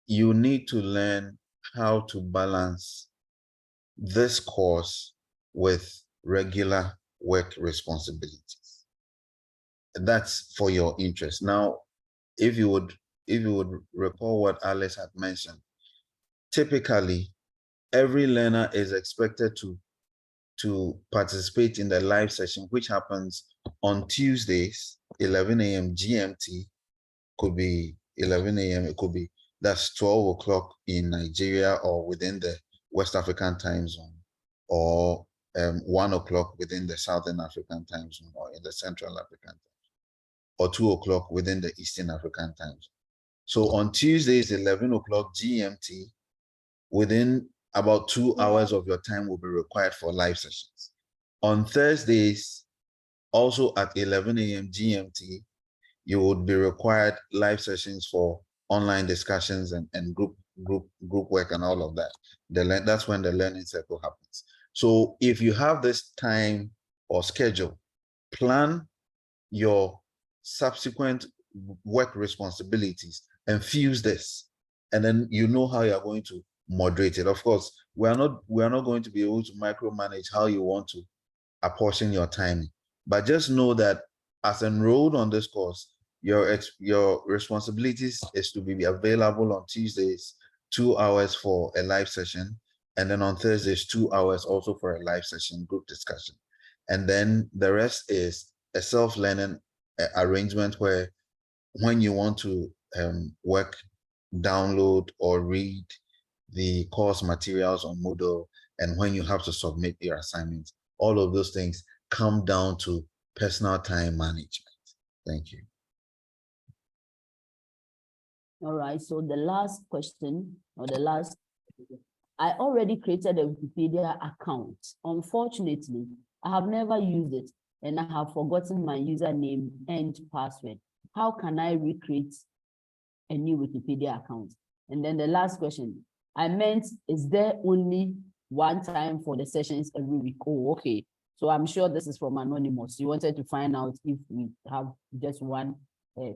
Speaker 4: you need to learn how to balance this course with regular work responsibilities. That's for your interest. Now, if you would recall what Alice had mentioned, typically every learner is expected to participate in the live session, which happens on Tuesdays, 11 a.m. GMT, could be 11 a.m. It could be, that's 12 o'clock in Nigeria or within the West African time zone, or 1 o'clock within the Southern African time zone, or in the Central African time zone, or 2 o'clock within the Eastern African time zone. So on Tuesdays, 11 o'clock GMT, within about 2 hours of your time will be required for live sessions. On Thursdays, also at 11 a.m. GMT, you would be required live sessions for online discussions and group work and all of that. That's when the learning circle happens. So if you have this time or schedule, plan your subsequent work responsibilities and fuse this, and then you know how you're going to moderate it. Of course, we are not going to be able to micromanage how you want to apportion your time, but just know that as enrolled on this course, your responsibilities is to be available on Tuesdays, 2 hours for a live session, and then on Thursdays, 2 hours also for a live session, group discussion. And then the rest is a self-learning arrangement where when you want to work, download or read the course materials on Moodle, and when you have to submit your assignments, all of those things come down to personal time management. Thank you.
Speaker 2: All right, so the last question, I already created a Wikipedia account. Unfortunately, I have never used it and I have forgotten my username and password. How can I recreate a new Wikipedia account? And then the last question, I meant, is there only one time for the sessions every week? Oh, okay. So I'm sure this is from Anonymous. You wanted to find out if we have just one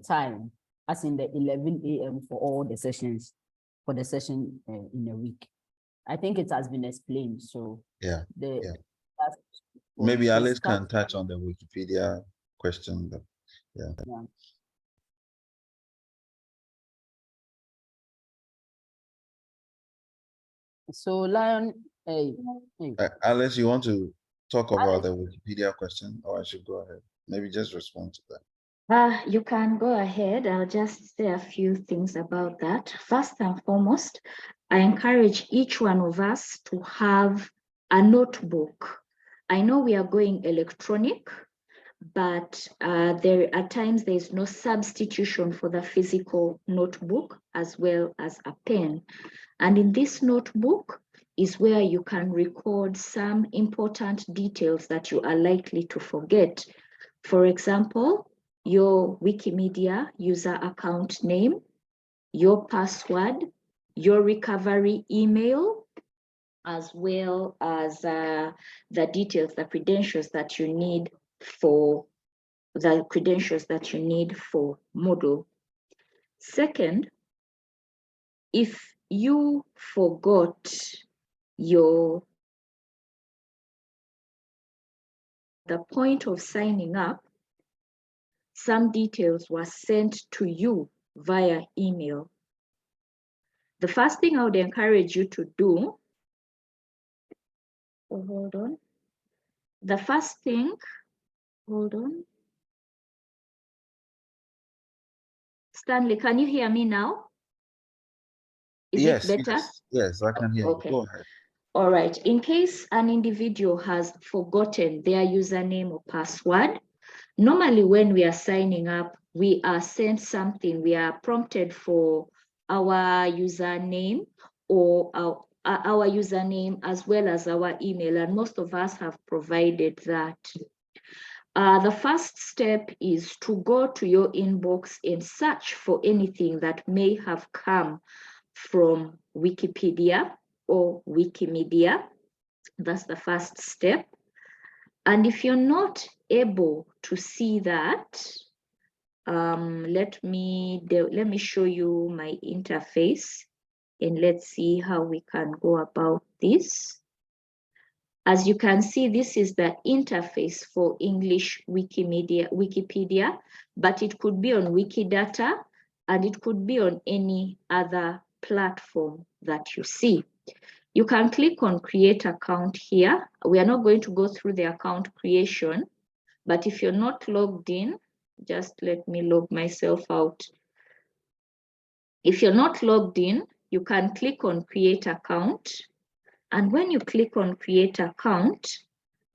Speaker 2: time, as in the 11 a.m. for all the sessions, for the session in a week. I think it has been explained. So
Speaker 4: yeah,
Speaker 2: yeah.
Speaker 4: Maybe Alice can touch on the Wikipedia question. But yeah.
Speaker 2: So Lion,
Speaker 4: Alice, you want to talk about the Wikipedia question, or I should go ahead? Maybe just respond to that.
Speaker 3: You can go ahead. I'll just say a few things about that. First and foremost, I encourage each one of us to have a notebook. I know we are going electronic, but there are times there is no substitution for the physical notebook as well as a pen. And in this notebook is where you can record some important details that you are likely to forget. For example, your Wikimedia user account name, your password, your recovery email, as well as the details, the credentials that you need for Moodle. Second, if you forgot the point of signing up, some details were sent to you via email. The first thing I would encourage you to do, hold on. The first thing, hold on. Stanley, can you hear me now? Is it better?
Speaker 4: Yes, I can hear
Speaker 3: Okay.
Speaker 4: you. Go ahead.
Speaker 3: All right, in case an individual has forgotten their username or password, normally when we are signing up, we are sent something, we are prompted for our username or our username as well as our email, and most of us have provided that. The first step is to go to your inbox and search for anything that may have come from Wikipedia or Wikimedia. That's the first step. And if you're not able to see that, let me show you my interface and let's see how we can go about this. As you can see, this is the interface for English Wikipedia, but it could be on Wikidata and it could be on any other platform that you see. You can click on create account here. We are not going to go through the account creation, but if you're not logged in, just let me log myself out. If you're not logged in, you can click on create account. And when you click on create account,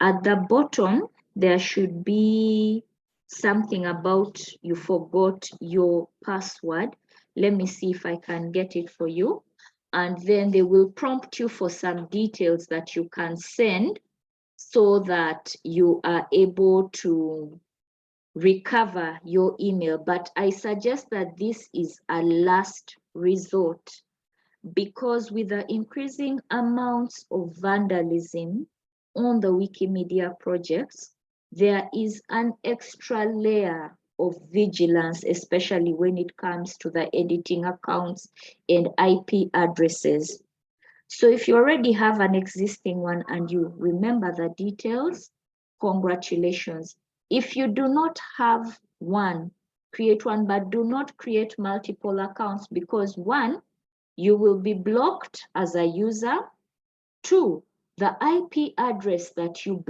Speaker 3: at the bottom, there should be something about you forgot your password. Let me see if I can get it for you. And then they will prompt you for some details that you can send so that you are able to recover your email. But I suggest that this is a last resort, because with the increasing amounts of vandalism on the Wikimedia projects, there is an extra layer of vigilance, especially when it comes to the editing accounts and IP addresses. So if you already have an existing one and you remember the details, congratulations. If you do not have one, create one, but do not create multiple accounts, because one, you will be blocked as a user. Two, the IP address that you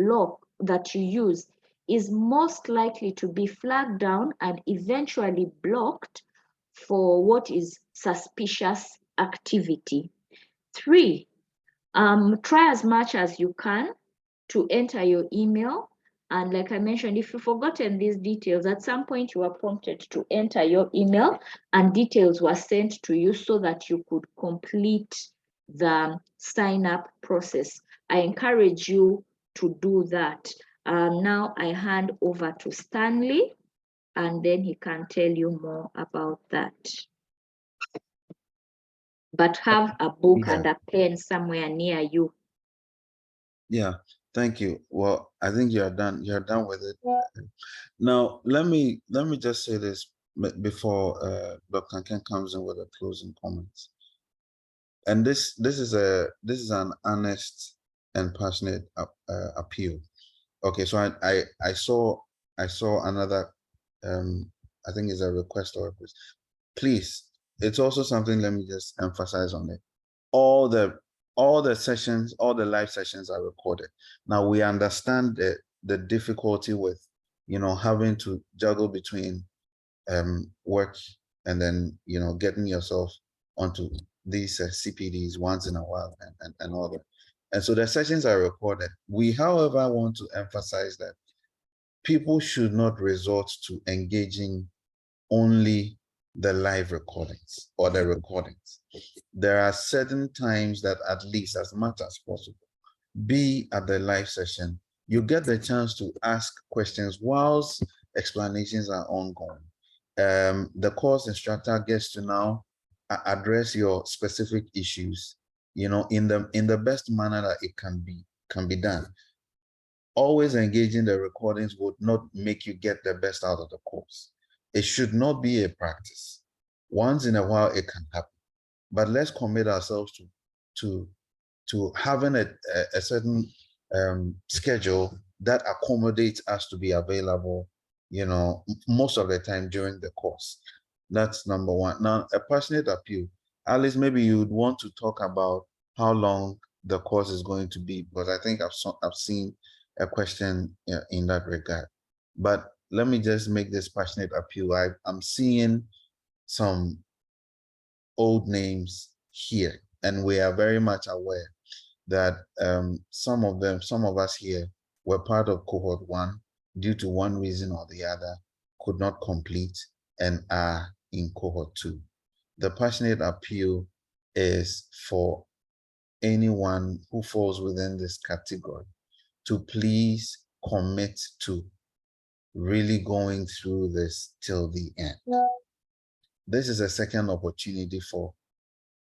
Speaker 3: use is most likely to be flagged down and eventually blocked for what is suspicious activity. Three, try as much as you can to enter your email. And like I mentioned, if you've forgotten these details, at some point you are prompted to enter your email and details were sent to you so that you could complete the sign up process. I encourage you to do that. Now I hand over to Stanley and then he can tell you more about that. But have a book and a pen somewhere near you.
Speaker 4: Yeah, thank you. Well, I think you're done. You're done with it. Now, let me just say this before Dr. Ken comes in with a closing comments. And this is an honest and passionate appeal. Okay, so I saw another I think it's a request or a request. Please, it's also something, let me just emphasize on it. All the sessions, all the live sessions are recorded. Now we understand the difficulty with, having to juggle between work and then, getting yourself onto these CPDs once in a while and all that. And so the sessions are recorded. We, however, want to emphasize that people should not resort to engaging only the live recordings or the recordings. There are certain times that, at least as much as possible, be at the live session. You get the chance to ask questions whilst explanations are ongoing. The course instructor gets to now address your specific issues, in the best manner that it can be done. Always engaging the recordings would not make you get the best out of the course. It should not be a practice. Once in a while it can happen, but let's commit ourselves to having a certain schedule that accommodates us to be available, most of the time during the course. That's number one. Now, a passionate appeal. Alice, maybe you would want to talk about how long the course is going to be, because I think I've seen a question in that regard. But let me just make this passionate appeal. I'm seeing some old names here, and we are very much aware that some of us here were part of cohort 1 due to one reason or the other, could not complete and are in cohort 2. The passionate appeal is for anyone who falls within this category to please commit to really going through this till the end. This is a second opportunity for,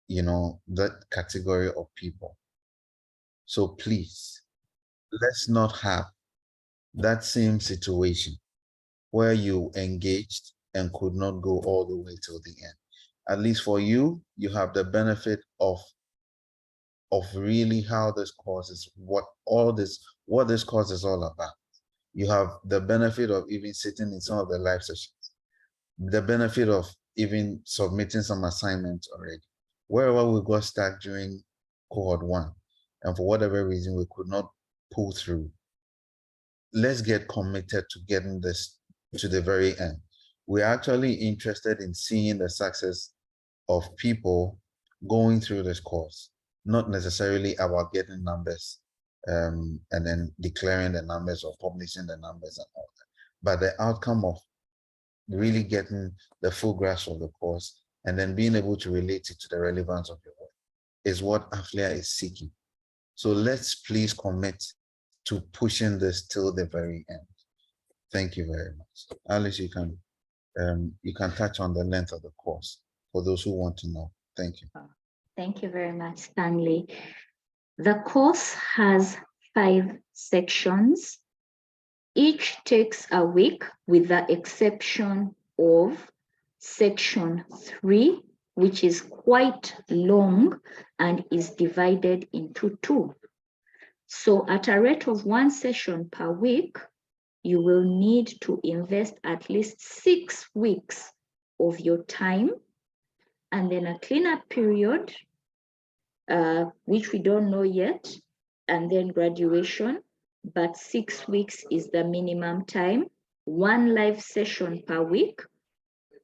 Speaker 4: that category of people. So please, let's not have that same situation where you engaged and could not go all the way till the end. At least for you, you have the benefit of really how this course is, what this course is all about. You have the benefit of even sitting in some of the live sessions, the benefit of even submitting some assignments already. Wherever we got stuck during cohort 1, and for whatever reason we could not pull through, let's get committed to getting this to the very end. We're actually interested in seeing the success of people going through this course, not necessarily about getting numbers and then declaring the numbers or publishing the numbers and all that, but the outcome of really getting the full grasp of the course and then being able to relate it to the relevance of your work is what AfLIA is seeking. So let's please commit to pushing this till the very end. Thank you very much. Alice, you can touch on the length of the course for those who want to know. Thank you.
Speaker 3: Thank you very much, Stanley. The course has 5 sections. Each takes a week with the exception of section 3, which is quite long and is divided into 2. So at a rate of 1 session per week, you will need to invest at least 6 weeks of your time, and then a cleanup period, which we don't know yet, and then graduation, but 6 weeks is the minimum time. 1 live session per week,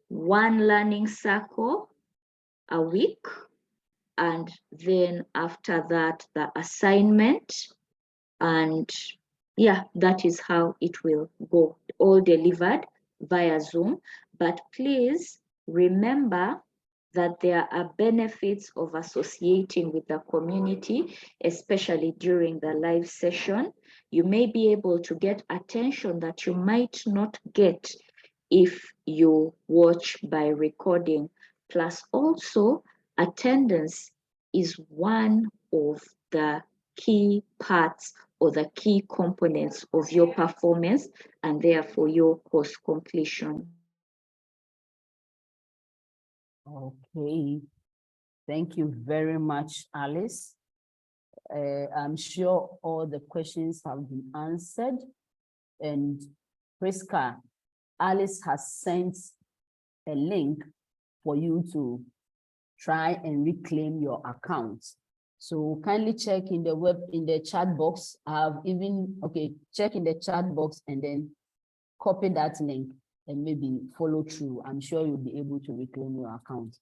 Speaker 3: 1 learning circle a week, and then after that, the assignment. And yeah, that is how it will go, all delivered via Zoom. But please remember that there are benefits of associating with the community, especially during the live session. You may be able to get attention that you might not get if you watch by recording. Plus also, attendance is one of the key parts or the key components of your performance and therefore your course completion.
Speaker 2: Okay, thank you very much, Alice. I'm sure all the questions have been answered. And Priska, Alice has sent a link for you to try and reclaim your account. So kindly check in the chat box. Check in the chat box and then copy that link and maybe follow through. I'm sure you'll be able to reclaim your account.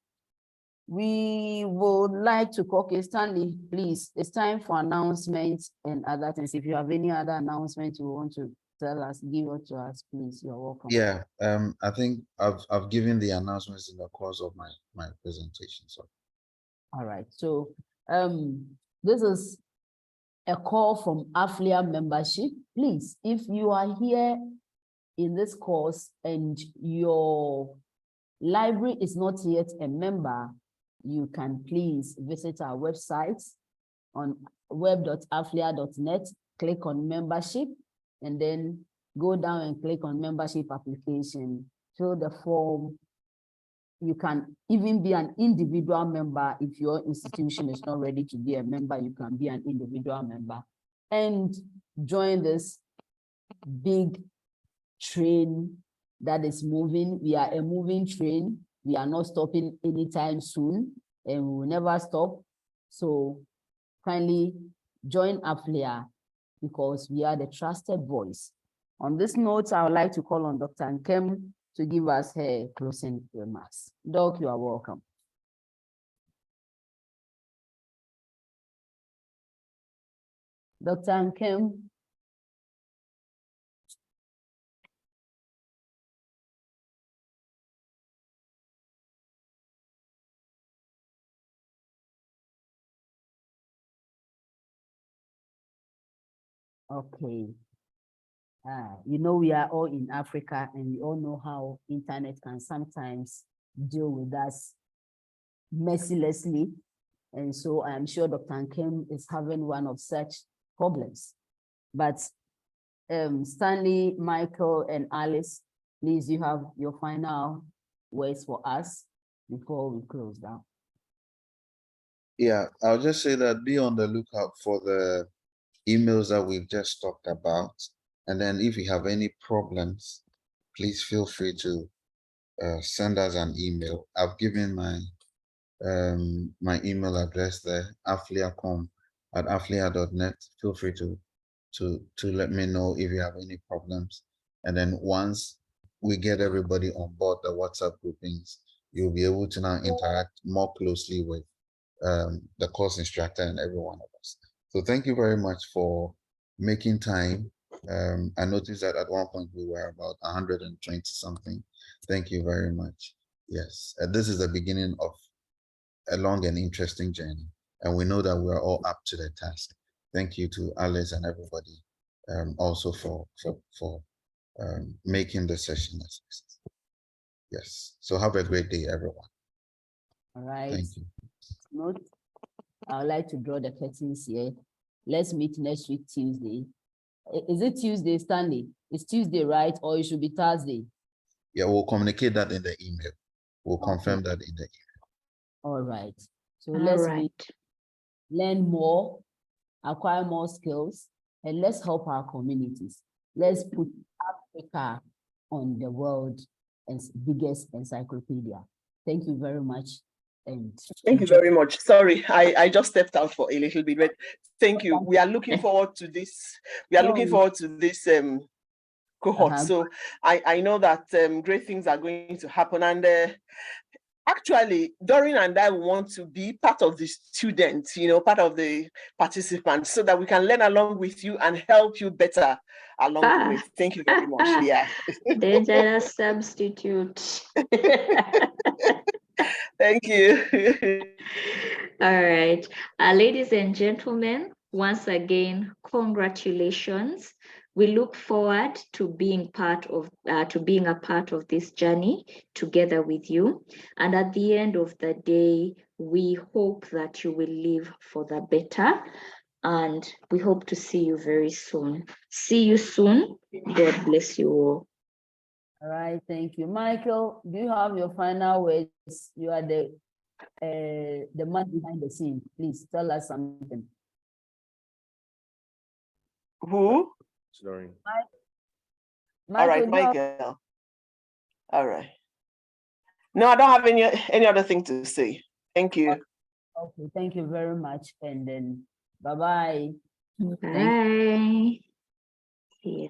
Speaker 2: We would like to call Stanley, please. It's time for announcements and other things. If you have any other announcements you want to tell us, give it to us, please. You're welcome.
Speaker 4: Yeah, I think I've given the announcements in the course of my presentation. So
Speaker 2: all right. So this is a call from AfLIA membership. Please, if you are here in this course and your library is not yet a member, you can please visit our website on web.aflia.net, click on membership, and then go down and click on membership application, fill the form. You can even be an individual member. If your institution is not ready to be a member, you can be an individual member and join this big train that is moving. We are a moving train. We are not stopping anytime soon, and we will never stop. So kindly join AfLIA because we are the trusted voice. On this note, I would like to call on Dr. Nkem to give us her closing remarks. Doc, you are welcome. Dr. Nkem. Okay. You know, we are all in Africa and we all know how internet can sometimes deal with us mercilessly. And so I'm sure Dr. Nkem is having one of such problems. But Stanley, Michael, and Alice, please, you have your final words for us before we close down.
Speaker 4: Yeah, I'll just say that be on the lookout for the emails that we've just talked about. And then if you have any problems, please feel free to send us an email. I've given my email address there, aflia.com@aflia.net. Feel free to let me know if you have any problems. And then once we get everybody on board the WhatsApp groupings, you'll be able to now interact more closely with the course instructor and every one of us. So thank you very much for making time. I noticed that at one point we were about 120 something. Thank you very much. Yes, this is the beginning of a long and interesting journey, and we know that we're all up to the task. Thank you to Alice and everybody also for making the session a success. Yes, so have a great day, everyone.
Speaker 2: All right.
Speaker 4: Thank you.
Speaker 2: Note, I would like to draw the curtains here. Let's meet next week, Tuesday. Is it Tuesday, Stanley? It's Tuesday, right? Or it should be Thursday?
Speaker 4: Yeah, we'll communicate that in the email. We'll confirm that in the email.
Speaker 2: All right. So
Speaker 3: All
Speaker 2: let's
Speaker 3: right.
Speaker 2: learn more, acquire more skills, and let's help our communities. Let's put Africa on the world's biggest encyclopedia. Thank you very much. And
Speaker 1: thank you very much. Sorry, I just stepped out for a little bit, but thank you. We are looking forward to this. We are looking forward to this cohort. So I know that great things are going to happen. And actually, Doreen and I want to be part of the students, you know, part of the participants, so that we can learn along with you and help you better along the way. Thank you very much. Yeah.
Speaker 3: Dangerous substitute.
Speaker 1: Thank you.
Speaker 3: All right. Ladies and gentlemen, once again, congratulations. We look forward to being a part of this journey together with you. And at the end of the day, we hope that you will live for the better. And we hope to see you very soon. See you soon. God bless you all.
Speaker 2: All right, thank you. Michael, do you have your final words? You are the man behind the scene. Please tell us something.
Speaker 1: Who?
Speaker 6: Sorry.
Speaker 1: All right, Michael. All right. No, I don't have any other thing to say. Thank you.
Speaker 2: Okay, thank you very much. And then bye-bye.
Speaker 3: Bye. Yeah.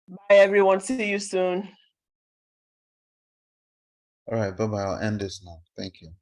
Speaker 1: Bye, everyone. See you soon.
Speaker 4: All right, bye-bye. I'll end this now. Thank you.